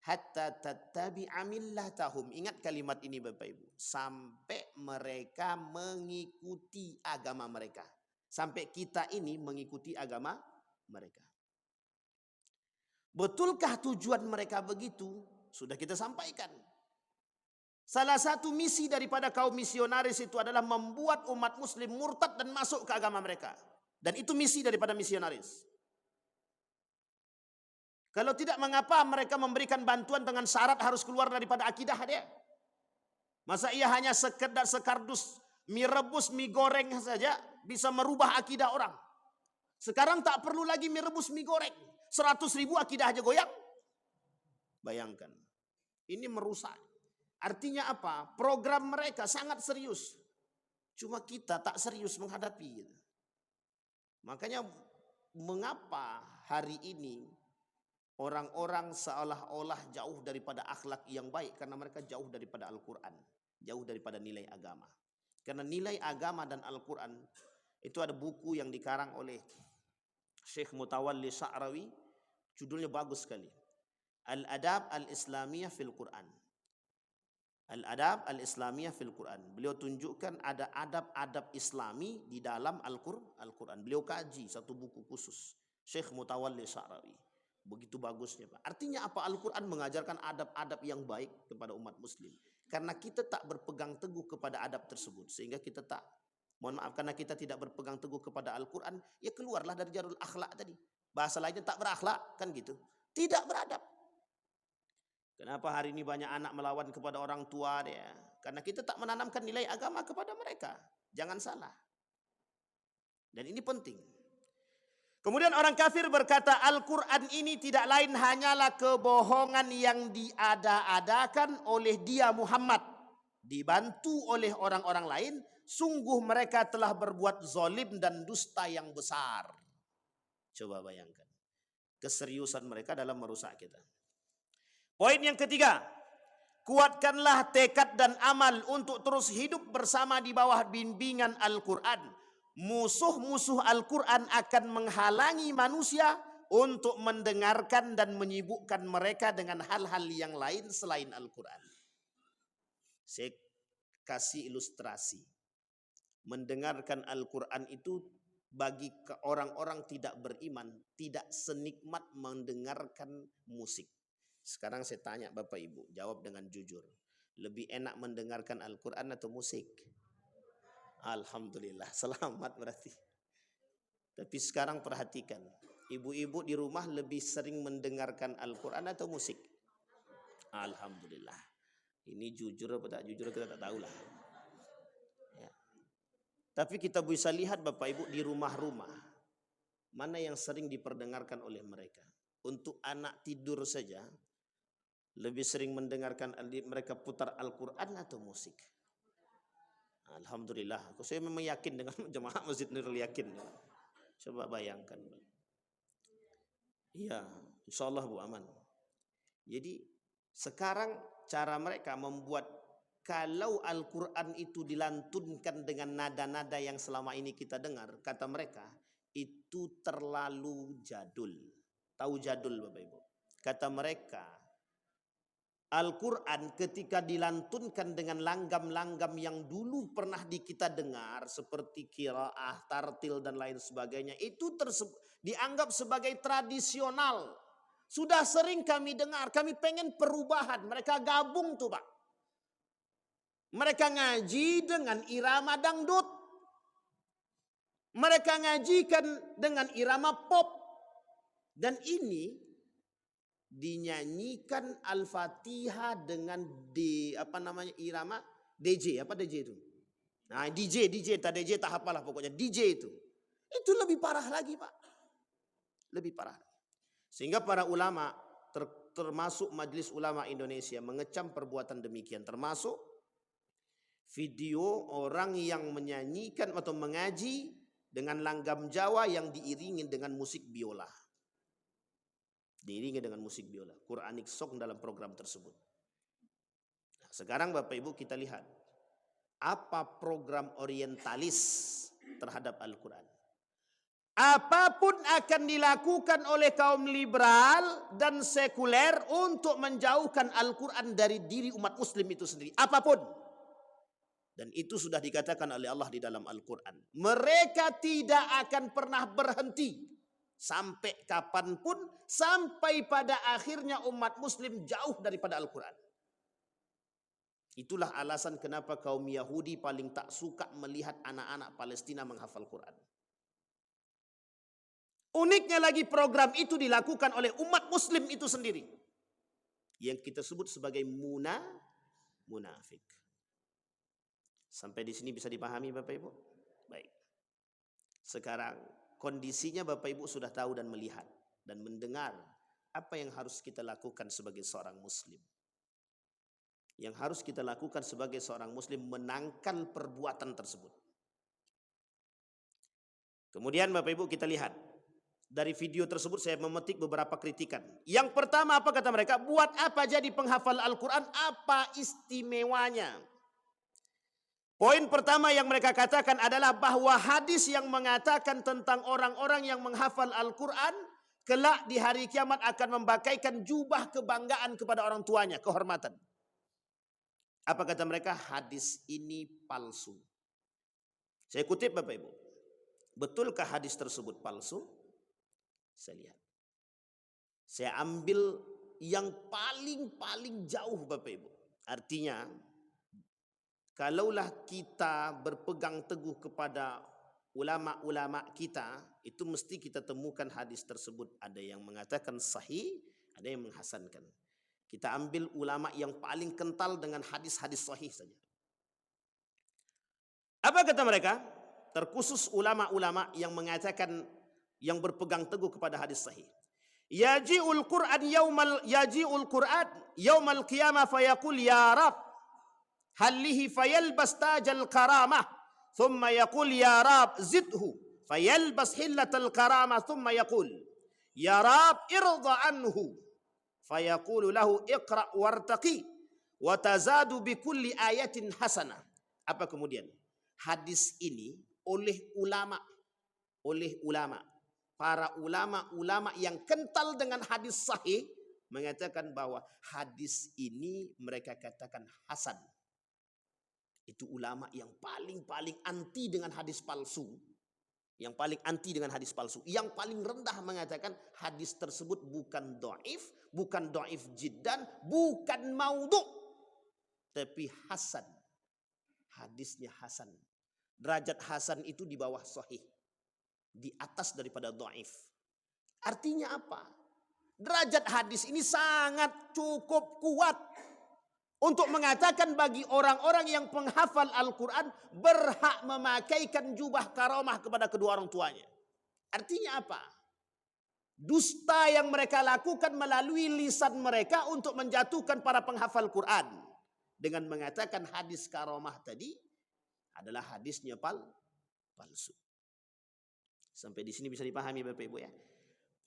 S3: Hatta tattabi'a millatahum. Ingat kalimat ini Bapak Ibu. Sampai mereka mengikuti agama mereka. Sampai kita ini mengikuti agama mereka. Betulkah tujuan mereka begitu? Sudah kita sampaikan. Salah satu misi daripada kaum misionaris itu adalah membuat umat muslim murtad dan masuk ke agama mereka. Dan itu misi daripada misionaris. Kalau tidak, mengapa mereka memberikan bantuan dengan syarat harus keluar daripada akidah dia? Masa ia hanya sekedar sekardus Mie rebus, mie goreng saja bisa merubah akidah orang. Sekarang tak perlu lagi mie rebus, mie goreng. 100.000 akidah aja goyang. Bayangkan. Ini merusak. Artinya apa? Program mereka sangat serius. Cuma kita tak serius menghadapi. Makanya mengapa hari ini orang-orang seolah-olah jauh daripada akhlak yang baik? Karena mereka jauh daripada Al-Quran. Jauh daripada nilai agama. Karena nilai agama dan Al-Quran itu ada buku yang dikarang oleh Syekh Mutawalli Sya'rawi. Judulnya bagus sekali. Al-Adab Al-Islamiyah fil Quran. Al-Adab Al-Islamiyah fil Quran. Beliau tunjukkan ada adab-adab Islami di dalam Al-Quran. Beliau kaji satu buku khusus. Syekh Mutawalli Sya'rawi. Begitu bagusnya Pak. Artinya apa? Al-Quran mengajarkan adab-adab yang baik kepada umat muslim. Karena kita tak berpegang teguh kepada adab tersebut. Sehingga kita tak, mohon maaf, karena kita tidak berpegang teguh kepada Al-Quran, ya keluarlah dari jalur akhlak tadi. Bahasa lainnya tak berakhlak, kan gitu. Tidak beradab. Kenapa hari ini banyak anak melawan kepada orang tua dia? Karena kita tak menanamkan nilai agama kepada mereka. Jangan salah. Dan ini penting. Kemudian orang kafir berkata Al-Quran ini tidak lain hanyalah kebohongan yang diada-adakan oleh dia Muhammad. Dibantu oleh orang-orang lain. Sungguh mereka telah berbuat zalim dan dusta yang besar. Coba bayangkan. Keseriusan mereka dalam merusak kita. Poin yang ketiga. Kuatkanlah tekad dan amal untuk terus hidup bersama di bawah bimbingan Al-Quran. Musuh-musuh Al-Quran akan menghalangi manusia untuk mendengarkan dan menyibukkan mereka dengan hal-hal yang lain selain Al-Quran. Saya kasih ilustrasi. Mendengarkan Al-Quran itu bagi orang-orang tidak beriman tidak senikmat mendengarkan musik. Sekarang saya tanya Bapak Ibu, jawab dengan jujur. Lebih enak mendengarkan Al-Quran atau musik? Alhamdulillah, selamat berarti. Tapi sekarang perhatikan, ibu-ibu di rumah lebih sering mendengarkan Al-Quran atau musik? Alhamdulillah. Ini jujur apa tak jujur kita tak tahulah. Ya. Tapi kita bisa lihat Bapak Ibu di rumah-rumah, mana yang sering diperdengarkan oleh mereka. Untuk anak tidur saja, lebih sering mendengarkan mereka putar Al-Quran atau musik? Alhamdulillah, saya memang yakin dengan jemaah Masjid Nurul Yakin. Coba bayangkan. Iya, insya Allah Bu aman. Jadi sekarang cara mereka membuat kalau Al-Quran itu dilantunkan dengan nada-nada yang selama ini kita dengar, kata mereka itu terlalu jadul. Tahu jadul Bapak Ibu? Kata mereka Al-Quran ketika dilantunkan dengan langgam-langgam yang dulu pernah kita dengar seperti qiraah, tartil dan lain sebagainya itu dianggap sebagai tradisional. Sudah sering kami dengar, kami pengen perubahan. Mereka gabung tuh Pak. Mereka ngaji dengan irama dangdut. Mereka ngajikan dengan irama pop. Dan ini dinyanyikan Al-Fatihah dengan irama DJ, apa DJ itu? Nah, DJ tak apalah pokoknya DJ itu. Itu lebih parah lagi, Pak. Lebih parah. Sehingga para ulama termasuk Majelis Ulama Indonesia mengecam perbuatan demikian, termasuk video orang yang menyanyikan atau mengaji dengan langgam Jawa yang diiringi dengan musik biola. Diiringi dengan musik biola, Quranic song dalam program tersebut. Nah, sekarang Bapak Ibu kita lihat apa program orientalis terhadap Al-Quran. Apapun akan dilakukan oleh kaum liberal dan sekuler untuk menjauhkan Al-Quran dari diri umat muslim itu sendiri. Apapun. Dan itu sudah dikatakan oleh Allah di dalam Al-Quran. Mereka tidak akan pernah berhenti. Sampai kapanpun, sampai pada akhirnya umat muslim jauh daripada Al-Quran. Itulah alasan kenapa kaum Yahudi paling tak suka melihat anak-anak Palestina menghafal Quran. Uniknya lagi program itu dilakukan oleh umat muslim itu sendiri. Yang kita sebut sebagai munafik. Sampai di sini bisa dipahami Bapak Ibu? Baik. Sekarang kondisinya Bapak Ibu sudah tahu dan melihat dan mendengar apa yang harus kita lakukan sebagai seorang muslim. Yang harus kita lakukan sebagai seorang muslim menangkal perbuatan tersebut. Kemudian Bapak Ibu kita lihat dari video tersebut saya memetik beberapa kritikan. Yang pertama apa kata mereka? Buat apa jadi penghafal Al-Quran? Apa istimewanya? Poin pertama yang mereka katakan adalah bahwa hadis yang mengatakan tentang orang-orang yang menghafal Al-Quran kelak di hari kiamat akan membakaikan jubah kebanggaan kepada orang tuanya, kehormatan. Apa kata mereka? Hadis ini palsu. Saya kutip Bapak Ibu. Betulkah hadis tersebut palsu? Saya lihat. Saya ambil yang paling jauh Bapak Ibu. Artinya, kalaulah kita berpegang teguh kepada ulama-ulama kita, itu mesti kita temukan hadis tersebut. Ada yang mengatakan sahih, ada yang menghasankan. Kita ambil ulama yang paling kental dengan hadis-hadis sahih saja. Apa kata mereka? Terkhusus ulama-ulama yang mengatakan, yang berpegang teguh kepada hadis sahih. Yaji'ul Qur'an yaumal qiyamah fayaqul ya Rab halihi fayalbas tajal karamah thumma yaqul ya Rab zidhu fayalbas hillatal karamah thumma yaqul ya Rab irda anhu fayaqulu lahu iqra wartaqi wa tazadu bi kulli ayatin hasanah. Apa kemudian? Hadis ini oleh ulama, para ulama yang kental dengan hadis sahih mengatakan bahwa hadis ini mereka katakan hasan. Itu ulama yang paling anti dengan hadis palsu. Yang paling anti dengan hadis palsu. Yang paling rendah mengatakan hadis tersebut bukan dhaif jiddan, bukan maudhu', tapi hasan. Hadisnya hasan. Derajat hasan itu di bawah sahih. Di atas daripada dhaif. Artinya apa? Derajat hadis ini sangat cukup kuat untuk mengatakan bagi orang-orang yang penghafal Al-Quran berhak memakaikan jubah karamah kepada kedua orang tuanya. Artinya apa? Dusta yang mereka lakukan melalui lisan mereka untuk menjatuhkan para penghafal Quran dengan mengatakan hadis karamah tadi adalah hadisnya palsu. Sampai di sini bisa dipahami Bapak Ibu ya.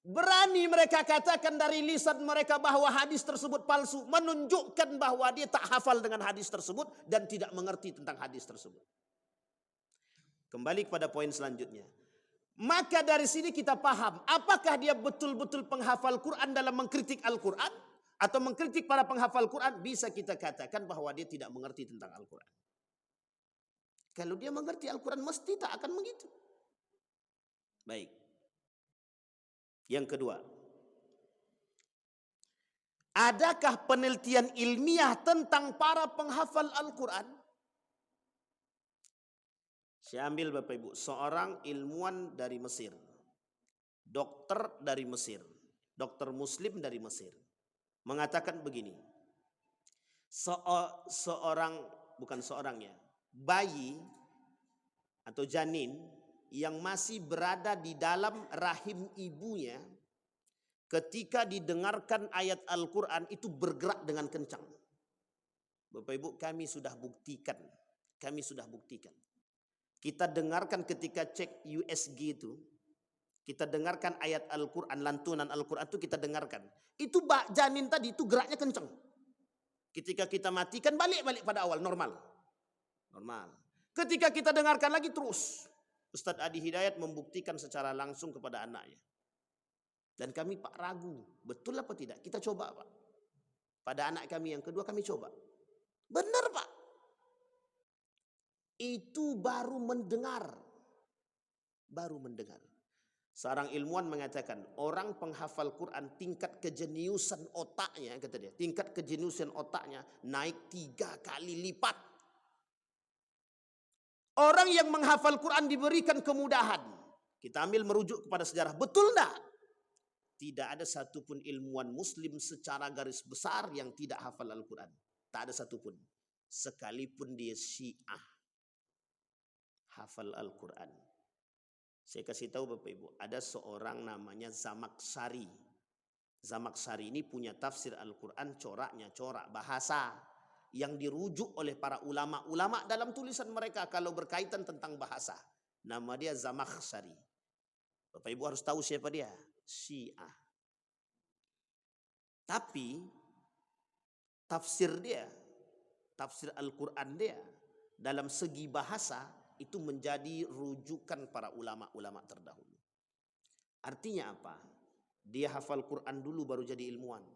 S3: Berani mereka katakan dari lisan mereka bahwa hadis tersebut palsu, menunjukkan bahwa dia tak hafal dengan hadis tersebut dan tidak mengerti tentang hadis tersebut. Kembali kepada poin selanjutnya. Maka dari sini kita paham apakah dia betul-betul penghafal Quran dalam mengkritik Al-Quran atau mengkritik para penghafal Quran. Bisa kita katakan bahwa dia tidak mengerti tentang Al-Quran. Kalau dia mengerti Al-Quran mesti tak akan begitu. Baik. Yang kedua, adakah penelitian ilmiah tentang para penghafal Al-Quran? Saya ambil Bapak Ibu, seorang ilmuwan dari Mesir, dokter dari Mesir, dokter muslim dari Mesir, mengatakan begini, bayi atau janin yang masih berada di dalam rahim ibunya ketika didengarkan ayat Al-Quran itu bergerak dengan kencang. Bapak Ibu, kami sudah buktikan. Kita dengarkan ketika cek USG itu, kita dengarkan ayat Al-Quran, lantunan Al-Quran itu kita dengarkan. Itu janin tadi itu geraknya kencang. Ketika kita matikan balik pada awal normal. Ketika kita dengarkan lagi terus. Ustadz Adi Hidayat membuktikan secara langsung kepada anaknya. Dan kami Pak ragu, betul apa tidak? Kita coba Pak. Pada anak kami yang kedua kami coba. Benar Pak. Itu baru mendengar. Seorang ilmuwan mengatakan, orang penghafal Quran tingkat kejeniusan otaknya, kata dia, tingkat kejeniusan otaknya naik 3 kali lipat. Orang yang menghafal Quran diberikan kemudahan. Kita ambil merujuk kepada sejarah. Betul enggak? Tidak ada satupun ilmuwan muslim secara garis besar yang tidak hafal Al-Quran. Tak ada satupun. Sekalipun dia Syiah. hafal Al-Quran. Saya kasih tahu Bapak Ibu, ada seorang namanya Zamakhsyari. Zamakhsyari ini punya tafsir Al-Quran, coraknya corak bahasa yang dirujuk oleh para ulama-ulama dalam tulisan mereka kalau berkaitan tentang bahasa. Nama dia Zamakhsyari. Bapak Ibu harus tahu siapa dia, Syiah. Tapi tafsir dia, tafsir Al-Quran dia dalam segi bahasa itu menjadi rujukan para ulama-ulama terdahulu. Artinya apa? Dia hafal Quran dulu baru jadi ilmuwan.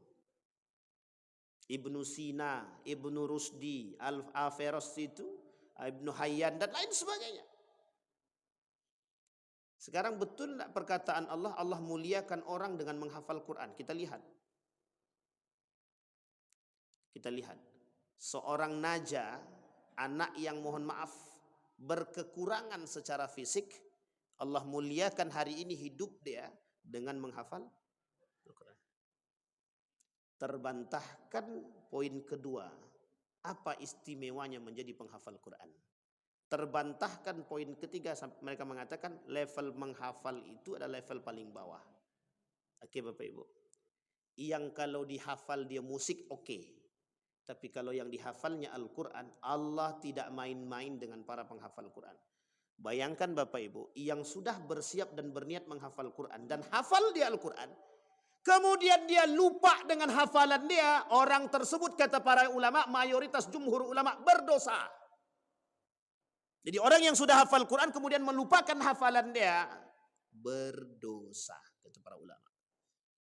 S3: Ibnu Sina, Ibnu Rusdi, Al-Averroes itu, Ibnu Hayyan dan lain sebagainya. Sekarang betul tidak perkataan Allah, Allah muliakan orang dengan menghafal Quran? Kita lihat. Kita lihat. Seorang Naja, anak yang mohon maaf berkekurangan secara fisik, Allah muliakan hari ini hidup dia dengan menghafal Al-Quran. Terbantahkan poin kedua, apa istimewanya menjadi penghafal Quran? Terbantahkan poin ketiga, mereka mengatakan level menghafal itu adalah level paling bawah. Oke Bapak Ibu, yang kalau dihafal dia musik oke. Tapi kalau yang dihafalnya Al-Quran, Allah tidak main-main dengan para penghafal Quran. Bayangkan Bapak Ibu, yang sudah bersiap dan berniat menghafal Quran dan hafal dia Al-Quran, kemudian dia lupa dengan hafalan dia, orang tersebut kata para ulama, mayoritas jumhur ulama berdosa. Jadi orang yang sudah hafal Quran kemudian melupakan hafalan dia, berdosa kata para ulama.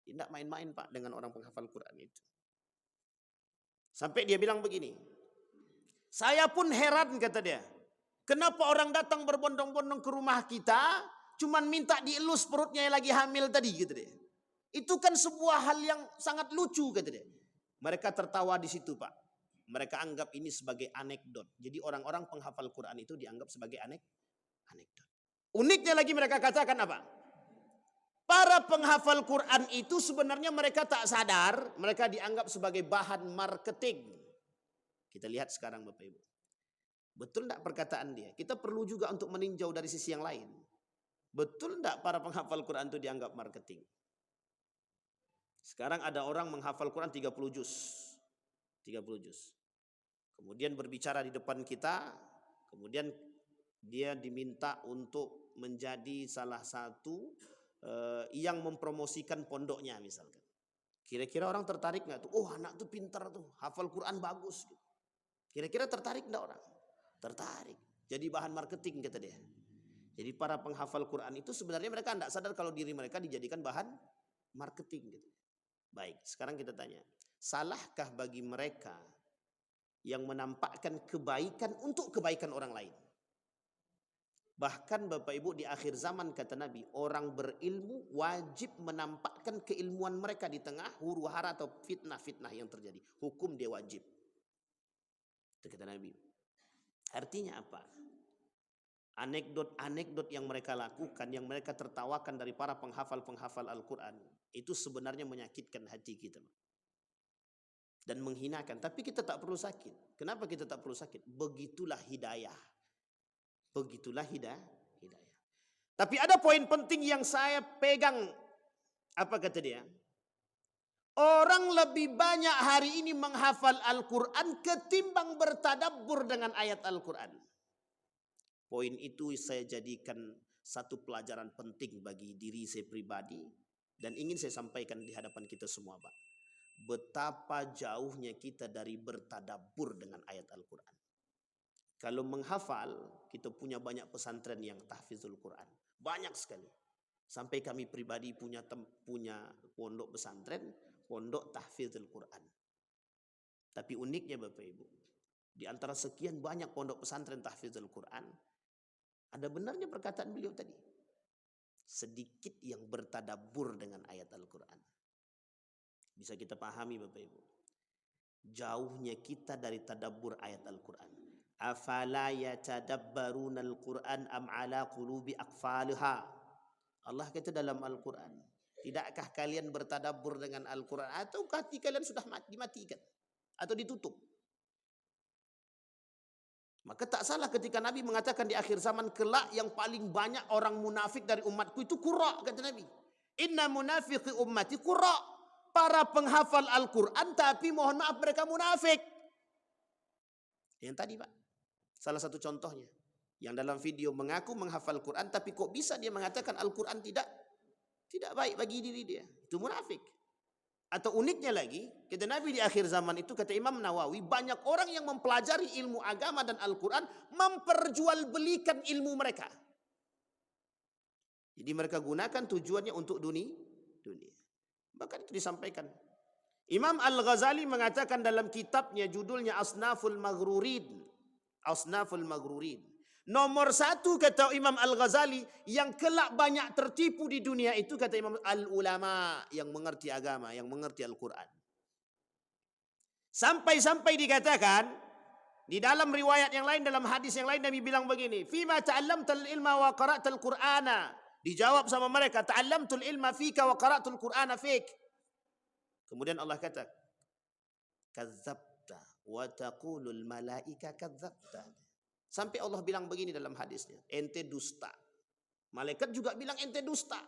S3: Tidak main-main Pak dengan orang penghafal Quran itu. Sampai dia bilang begini, saya pun heran kata dia, kenapa orang datang berbondong-bondong ke rumah kita, cuman minta dielus perutnya yang lagi hamil tadi gitu dia. Itu kan sebuah hal yang sangat lucu kata dia. Mereka tertawa di situ Pak. Mereka anggap ini sebagai anekdot. Jadi orang-orang penghafal Quran itu dianggap sebagai anekdot. Uniknya lagi mereka katakan apa? Para penghafal Quran itu sebenarnya mereka tak sadar, mereka dianggap sebagai bahan marketing. Kita lihat sekarang Bapak Ibu. Betul tidak perkataan dia? Kita perlu juga untuk meninjau dari sisi yang lain. Betul tidak para penghafal Quran itu dianggap marketing? Sekarang ada orang menghafal Quran 30 juz. 30 juz. Kemudian berbicara di depan kita, kemudian dia diminta untuk menjadi salah satu yang mempromosikan pondoknya misalkan. Kira-kira orang tertarik nggak tuh? Oh anak tuh pintar tuh, hafal Quran bagus. Kira-kira tertarik nggak orang? Tertarik. Jadi bahan marketing kata dia. Jadi para penghafal Quran itu sebenarnya mereka tidak sadar kalau diri mereka dijadikan bahan marketing gitu. Baik, sekarang kita tanya, salahkah bagi mereka yang menampakkan kebaikan untuk kebaikan orang lain? Bahkan Bapak Ibu di akhir zaman kata Nabi, orang berilmu wajib menampakkan keilmuan mereka di tengah huru hara atau fitnah-fitnah yang terjadi. Hukum dia wajib. Itu kata Nabi. Artinya apa? Anekdot-anekdot yang mereka lakukan, yang mereka tertawakan dari para penghafal-penghafal Al-Quran, itu sebenarnya menyakitkan hati kita. Dan menghinakan. Tapi kita tak perlu sakit. Kenapa kita tak perlu sakit? Begitulah hidayah. Begitulah hidayah. Tapi ada poin penting yang saya pegang. Apa kata dia? Orang lebih banyak hari ini menghafal Al-Quran ketimbang bertadabbur dengan ayat Al-Quran. Poin itu saya jadikan satu pelajaran penting bagi diri saya pribadi. Dan ingin saya sampaikan di hadapan kita semua Pak. Betapa jauhnya kita dari bertadabbur dengan ayat Al-Quran. Kalau menghafal, kita punya banyak pesantren yang tahfizul Quran. Banyak sekali. Sampai kami pribadi punya pondok pesantren, pondok tahfizul Quran. Tapi uniknya Bapak Ibu, di antara sekian banyak pondok pesantren tahfizul Quran, ada benarnya perkataan beliau tadi. Sedikit yang bertadabbur dengan ayat Al-Quran. Bisa kita pahami Bapak Ibu. Jauhnya kita dari tadabbur ayat Al-Quran. Afala yatadabbaruna al-Quran am ala qulubi aqfalha. Allah kata dalam Al-Quran, tidakkah kalian bertadabbur dengan Al-Quran atau hati kalian sudah dimatikan atau ditutup? Maka tak salah ketika Nabi mengatakan di akhir zaman kelak yang paling banyak orang munafik dari umatku itu qurra, kata Nabi. Inna munafiqi ummati qurra. Para penghafal Al-Quran tapi mohon maaf mereka munafik. Yang tadi Pak, salah satu contohnya. Yang dalam video mengaku menghafal Quran tapi kok bisa dia mengatakan Al-Quran tidak baik bagi diri dia. Itu munafik. Atau uniknya lagi, kata Nabi di akhir zaman itu, kata Imam Nawawi, banyak orang yang mempelajari ilmu agama dan Al-Quran memperjualbelikan ilmu mereka. Jadi mereka gunakan tujuannya untuk dunia. Bahkan itu disampaikan. Imam Al-Ghazali mengatakan dalam kitabnya judulnya Asnaful Maghrurin. Asnaful Maghrurin. Nomor satu kata Imam Al-Ghazali yang kelak banyak tertipu di dunia itu kata Imam al-ulama yang mengerti agama, yang mengerti Al-Quran. Sampai-sampai dikatakan di dalam riwayat yang lain, dalam hadis yang lain Nabi bilang begini, "Fima ta'allamtal ilma wa qara'tal Qur'ana." Dijawab sama mereka, "Ta'allamtul ilma fika wa qara'tul Qur'ana fik." Kemudian Allah kata, "Kadzabta wa taqulul malaika kadzabta." Sampai Allah bilang begini dalam hadisnya, ente dusta. Malaikat juga bilang ente dusta.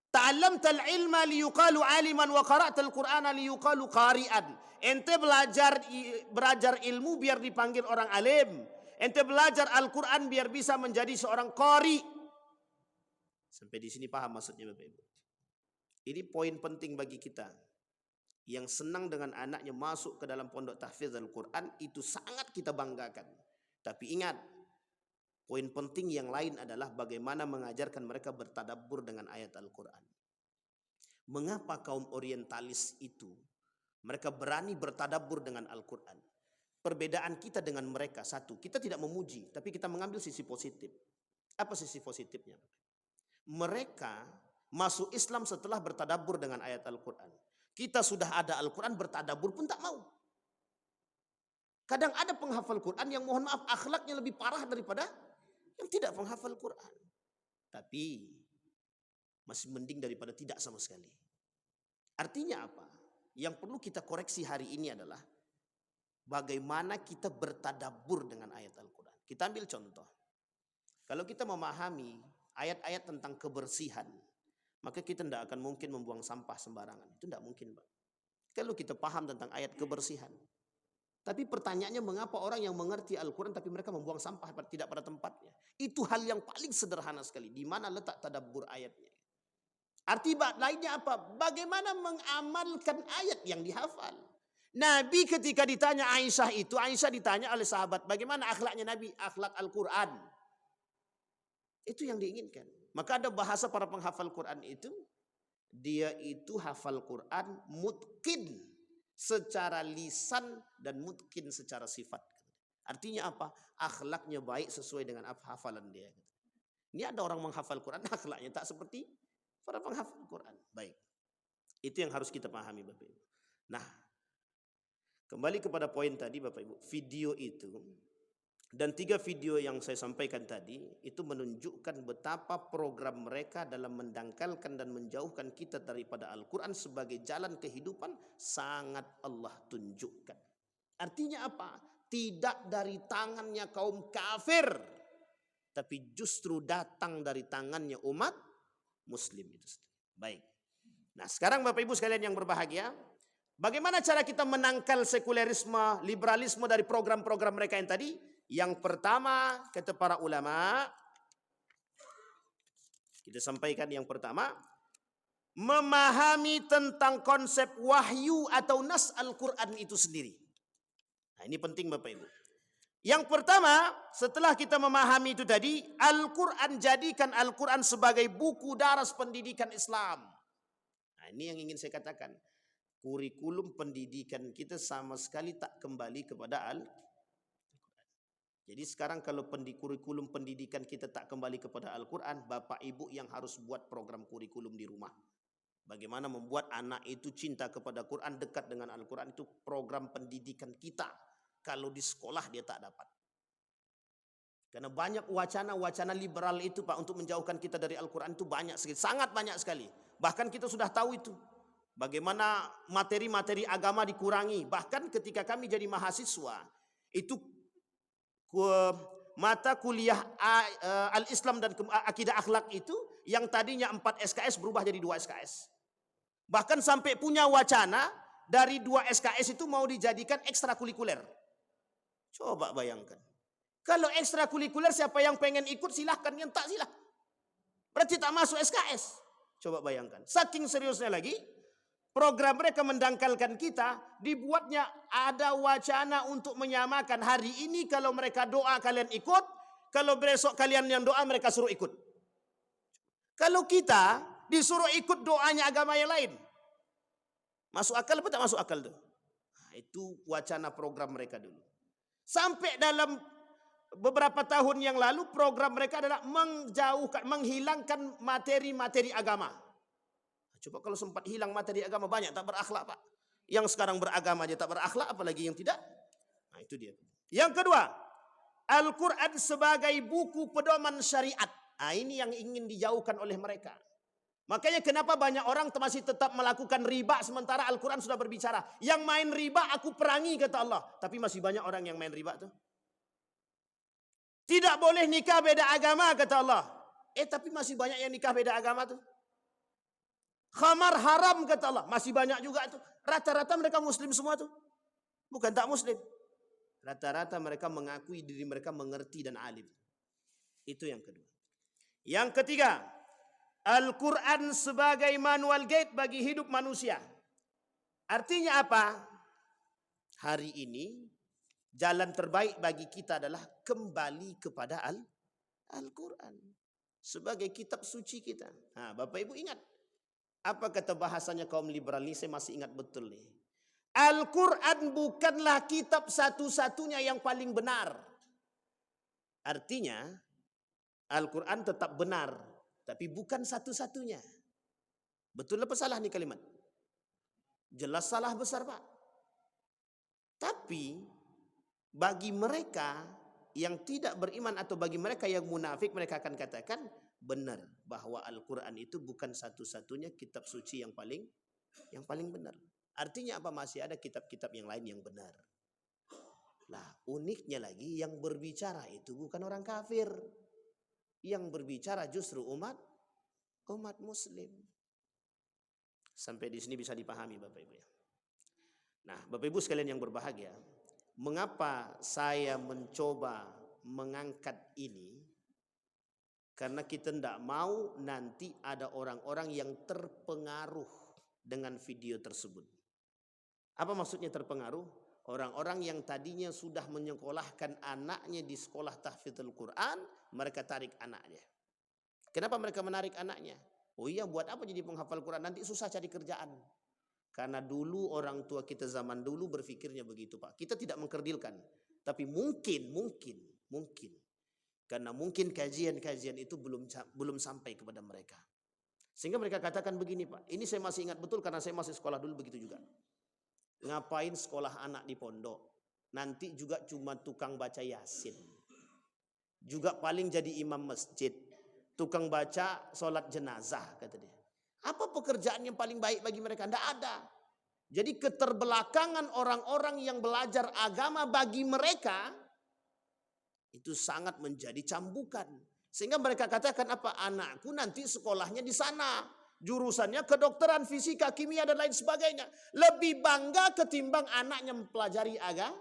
S3: Ta'allamtal ilma liyuqalu aliman wa qara'tal Qur'ana liyuqalu qari'an. Ente belajar ilmu biar dipanggil orang alim. Ente belajar Al-Quran biar bisa menjadi seorang qari. Sampai di sini paham maksudnya Bapak Ibu. Ini poin penting bagi kita. Yang senang dengan anaknya masuk ke dalam pondok tahfiz Al-Quran itu sangat kita banggakan. Tapi ingat, poin penting yang lain adalah bagaimana mengajarkan mereka bertadabbur dengan ayat Al-Quran. Mengapa kaum orientalis itu mereka berani bertadabbur dengan Al-Quran? Perbedaan kita dengan mereka, satu, kita tidak memuji, tapi kita mengambil sisi positif. Apa sisi positifnya? Mereka masuk Islam setelah bertadabbur dengan ayat Al-Quran. Kita sudah ada Al-Quran, bertadabbur pun tak mau. Kadang ada penghafal Quran yang mohon maaf akhlaknya lebih parah daripada yang tidak penghafal Quran. Tapi masih mending daripada tidak sama sekali. Artinya apa? Yang perlu kita koreksi hari ini adalah bagaimana kita bertadabbur dengan ayat Al-Quran. Kita ambil contoh. Kalau kita memahami ayat-ayat tentang kebersihan, maka kita tidak akan mungkin membuang sampah sembarangan. Itu tidak mungkin, Pak. Kalau kita paham tentang ayat kebersihan. Tapi pertanyaannya mengapa orang yang mengerti Al-Quran tapi mereka membuang sampah tidak pada tempatnya. Itu hal yang paling sederhana sekali. Di mana letak tadabbur ayatnya. Arti lainnya apa? Bagaimana mengamalkan ayat yang dihafal. Nabi ketika ditanya Aisyah itu, Aisyah ditanya oleh sahabat, bagaimana akhlaknya Nabi? Akhlak Al-Quran. Itu yang diinginkan. Maka ada bahasa para penghafal Quran itu, dia itu hafal Quran mutqin secara lisan dan mungkin secara sifat. Artinya apa? Akhlaknya baik sesuai dengan hafalan dia. Ini ada orang menghafal Quran, akhlaknya tak seperti para penghafal Quran. Baik. Itu yang harus kita pahami Bapak Ibu. Nah, kembali kepada poin tadi Bapak Ibu. Video itu dan 3 video yang saya sampaikan tadi itu menunjukkan betapa program mereka dalam mendangkalkan dan menjauhkan kita daripada Al-Quran sebagai jalan kehidupan sangat Allah tunjukkan. Artinya apa? Tidak dari tangannya kaum kafir, tapi justru datang dari tangannya umat muslim itu. Baik. Nah sekarang Bapak Ibu sekalian yang berbahagia, bagaimana cara kita menangkal sekulerisme, liberalisme dari program-program mereka yang tadi? Yang pertama, kata para ulama, kita sampaikan yang pertama, memahami tentang konsep wahyu atau nas Al-Quran itu sendiri. Nah ini penting Bapak Ibu. Yang pertama, setelah kita memahami itu tadi, Al-Quran, jadikan Al-Quran sebagai buku daras pendidikan Islam. Nah ini yang ingin saya katakan. Kurikulum pendidikan kita sama sekali tak kembali kepada Al-Quran. Jadi sekarang kalau kurikulum pendidikan kita tak kembali kepada Al-Quran, Bapak Ibu yang harus buat program kurikulum di rumah. Bagaimana membuat anak itu cinta kepada Quran, dekat dengan Al-Quran, itu program pendidikan kita. Kalau di sekolah dia tak dapat. Karena banyak wacana-wacana liberal itu Pak, untuk menjauhkan kita dari Al-Quran itu banyak sekali, sangat banyak sekali. Bahkan kita sudah tahu itu. Bagaimana materi-materi agama dikurangi. Bahkan ketika kami jadi mahasiswa, itu mata kuliah Al-Islam dan Akidah Akhlak itu yang tadinya 4 SKS berubah jadi 2 SKS. Bahkan sampai punya wacana dari 2 SKS itu mau dijadikan ekstrakurikuler. Coba bayangkan. Kalau ekstrakurikuler siapa yang pengen ikut silahkan, yang tak silahkan. Berarti tak masuk SKS. Coba bayangkan. Saking seriusnya lagi, program mereka mendangkalkan kita, dibuatnya ada wacana untuk menyamakan. Hari ini kalau mereka doa kalian ikut, kalau besok kalian yang doa mereka suruh ikut. Kalau kita disuruh ikut doanya agama yang lain, masuk akal apa tak masuk akal tuh? Nah, itu wacana program mereka dulu. Sampai dalam beberapa tahun yang lalu program mereka adalah menghilangkan materi-materi agama. Coba kalau sempat hilang materi agama, banyak tak berakhlak Pak. Yang sekarang beragama aja tak berakhlak, apalagi yang tidak. Nah itu dia. Yang kedua, Al-Quran sebagai buku pedoman syariat. Nah ini yang ingin dijauhkan oleh mereka. Makanya kenapa banyak orang masih tetap melakukan riba sementara Al-Quran sudah berbicara. Yang main riba aku perangi kata Allah. Tapi masih banyak orang yang main riba tuh. Tidak boleh nikah beda agama kata Allah. Tapi masih banyak yang nikah beda agama tuh. Khamar haram kata Allah. Masih banyak juga tuh. Rata-rata mereka muslim semua tuh. Bukan tak muslim. Rata-rata mereka mengakui diri mereka mengerti dan alim. Itu yang kedua. Yang ketiga, Al-Quran sebagai manual guide bagi hidup manusia. Artinya apa? Hari ini jalan terbaik bagi kita adalah kembali kepada Al-Quran sebagai kitab suci kita. Nah, Bapak Ibu ingat apa kata bahasanya kaum liberal ini? Saya masih ingat betul nih. Al-Quran bukanlah kitab satu-satunya yang paling benar. Artinya Al-Quran tetap benar, tapi bukan satu-satunya. Betul apa salah nih kalimat? Jelas salah besar Pak. Tapi bagi mereka yang tidak beriman atau bagi mereka yang munafik, mereka akan katakan benar bahwa Al-Quran itu bukan satu-satunya kitab suci yang paling benar. Artinya apa? Masih ada kitab-kitab yang lain yang benar. Lah uniknya lagi yang berbicara itu bukan orang kafir. Yang berbicara justru umat muslim. Sampai di sini bisa dipahami Bapak Ibu ya. Nah, Bapak Ibu sekalian yang berbahagia, mengapa saya mencoba mengangkat ini? Karena kita tidak mau nanti ada orang-orang yang terpengaruh dengan video tersebut. Apa maksudnya terpengaruh? Orang-orang yang tadinya sudah menyekolahkan anaknya di sekolah tahfidzul Quran, mereka tarik anaknya. Kenapa mereka menarik anaknya? Oh iya, buat apa jadi penghafal Quran? Nanti susah cari kerjaan. Karena dulu orang tua kita zaman dulu berpikirnya begitu Pak. Kita tidak mengkerdilkan. Tapi mungkin. Karena mungkin kajian-kajian itu belum sampai kepada mereka. Sehingga mereka katakan begini Pak. Ini saya masih ingat betul karena saya masih sekolah dulu begitu juga. Ngapain sekolah anak di pondok? Nanti juga cuma tukang baca Yasin. Juga paling jadi imam masjid. Tukang baca sholat jenazah kata dia. Apa pekerjaan yang paling baik bagi mereka? Tidak ada. Jadi keterbelakangan orang-orang yang belajar agama bagi mereka itu sangat menjadi cambukan. Sehingga mereka katakan apa? Anakku nanti sekolahnya di sana. Jurusannya kedokteran, fisika, kimia dan lain sebagainya. Lebih bangga ketimbang anaknya mempelajari agama.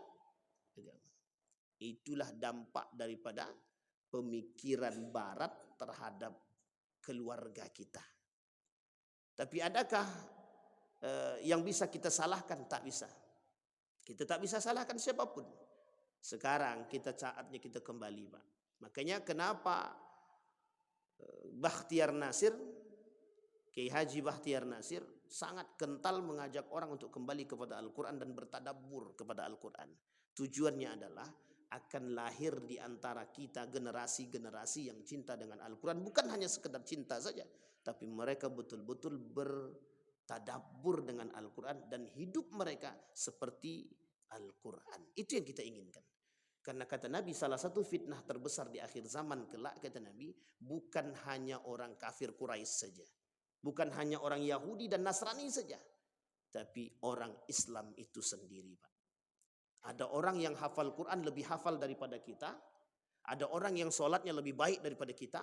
S3: Itulah dampak daripada pemikiran barat terhadap keluarga kita. Tapi adakah yang bisa kita salahkan? Tak bisa. Kita tak bisa salahkan siapapun. Sekarang saatnya kita kembali Pak. Makanya kenapa Bakhtiar Nasir, Kiai Haji Bakhtiar Nasir sangat kental mengajak orang untuk kembali kepada Al-Quran dan bertadabbur kepada Al-Quran. Tujuannya adalah akan lahir di antara kita generasi-generasi yang cinta dengan Al-Quran. Bukan hanya sekedar cinta saja, tapi mereka betul-betul bertadabbur dengan Al-Quran dan hidup mereka seperti Al-Quran. Itu yang kita inginkan. Karena kata Nabi, salah satu fitnah terbesar di akhir zaman kelak, kata Nabi, bukan hanya orang kafir Quraisy saja. Bukan hanya orang Yahudi dan Nasrani saja. Tapi orang Islam itu sendiri Pak. Ada orang yang hafal Quran lebih hafal daripada kita. Ada orang yang sholatnya lebih baik daripada kita.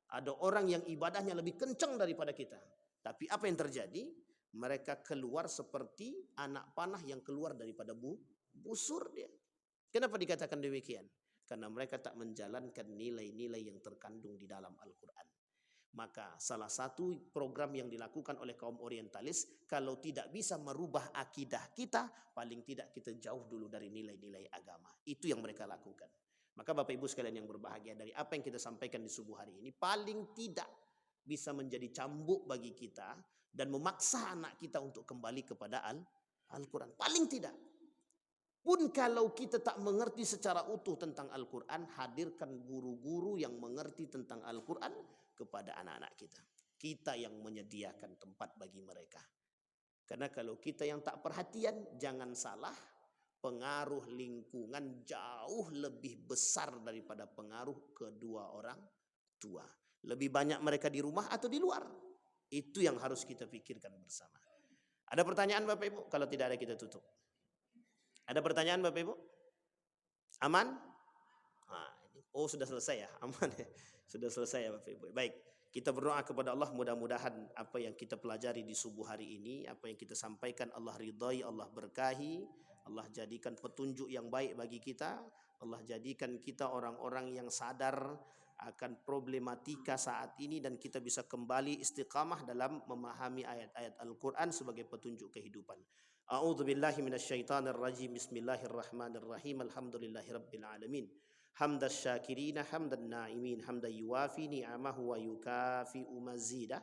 S3: Ada orang yang ibadahnya lebih kencang daripada kita. Tapi apa yang terjadi? Mereka keluar seperti anak panah yang keluar daripada busur dia. Kenapa dikatakan demikian? Karena mereka tak menjalankan nilai-nilai yang terkandung di dalam Al-Quran. Maka salah satu program yang dilakukan oleh kaum orientalis, kalau tidak bisa merubah akidah kita, paling tidak kita jauh dulu dari nilai-nilai agama. Itu yang mereka lakukan. Maka Bapak Ibu sekalian yang berbahagia, dari apa yang kita sampaikan di subuh hari ini, paling tidak bisa menjadi cambuk bagi kita dan memaksa anak kita untuk kembali kepada Al-Quran. Paling tidak. Pun kalau kita tak mengerti secara utuh tentang Al-Quran, hadirkan guru-guru yang mengerti tentang Al-Quran kepada anak-anak kita. Kita yang menyediakan tempat bagi mereka. Karena kalau kita yang tak perhatian, jangan salah, pengaruh lingkungan jauh lebih besar daripada pengaruh kedua orang tua. Lebih banyak mereka di rumah atau di luar? Itu yang harus kita pikirkan bersama. Ada pertanyaan Bapak Ibu? Kalau tidak ada kita tutup. Ada pertanyaan Bapak Ibu? Aman? Oh sudah selesai ya? Aman ya? Sudah selesai ya Bapak Ibu. Baik, kita berdoa kepada Allah, mudah-mudahan apa yang kita pelajari di subuh hari ini, apa yang kita sampaikan Allah ridhai, Allah berkahi, Allah jadikan petunjuk yang baik bagi kita, Allah jadikan kita orang-orang yang sadar akan problematika saat ini dan kita bisa kembali istiqamah dalam memahami ayat-ayat Al-Quran sebagai petunjuk kehidupan. A'udzu billahi minasyaitonir rajim. Bismillahirrahmanirrahim. Alhamdulillahirabbil alamin. Hamdas syakirina hamdan na'imin hamdan yuwafi ni'amahu wa yukafi'u mazidah.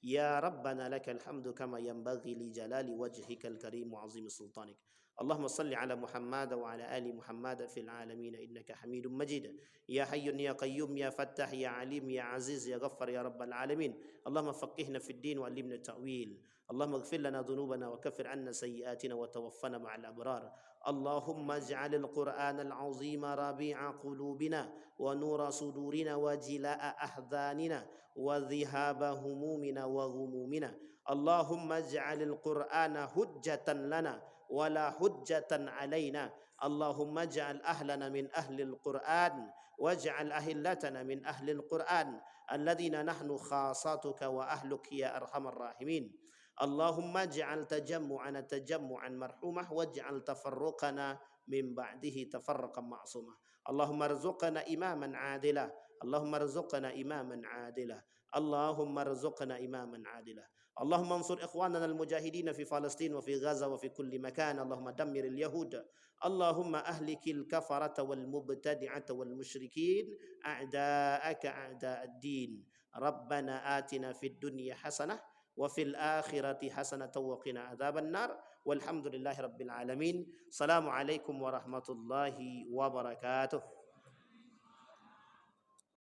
S3: Ya Rabbana lakal hamdu kama yanbaghi li jalali wajhikal karim wa azim sultanik. Allahumma salli ala Muhammad wa ala ali Muhammad fil alamin innaka Hamidum Majid. Ya Hayyun ya Qayyum ya Fattah ya Alim ya Aziz ya Ghaffar ya Rabbal alamin. Allahumma faqihna fid din wa 'allimna ta'wil. Allahumma ighfir lana dhunubana wa kaffir 'anna sayyi'atina wa tawaffana ma'al abrar. Allahumma ij'alil Qur'anal 'azima rabi'a qulubina wa nura sudurina wa jilaa'a ahzanina wa dhihaba humumina wa ghumumina. Allahumma ij'alil Qur'ana hujjatan lana wa la hujjatan alaina. Allahumma ij'al ahlana min ahlil Qur'an waj'al ahillatana min ahlil Qur'an alladhina nahnu khasatuka wa ahluk ya arhamar rahimin. Allahumma ij'al tajammu'ana tajammu'an marhumah waj'al tafarruqana min ba'dihi tafarruqan ma'sumah. Allahumma rzuqna imaman 'adila. Allahumma rzuqna imaman 'adila. Allahumma rzuqna imaman 'adila. Allahumma ansur ikhwanana al-mujahidin fi Palestin wa fi Gaza wa fi kulli makan. Allahumma dammir al-yahud. Allahumma ahlikil kafarata wal mubtadi'ata wal musyrikin a'da'aka a'da'ad-din. Rabbana atina fid dunya hasanah wa fil akhirati hasanatan wa qina adzaban nar. Walhamdulillahi rabbil alamin. Assalamualaikum warahmatullahi wabarakatuh.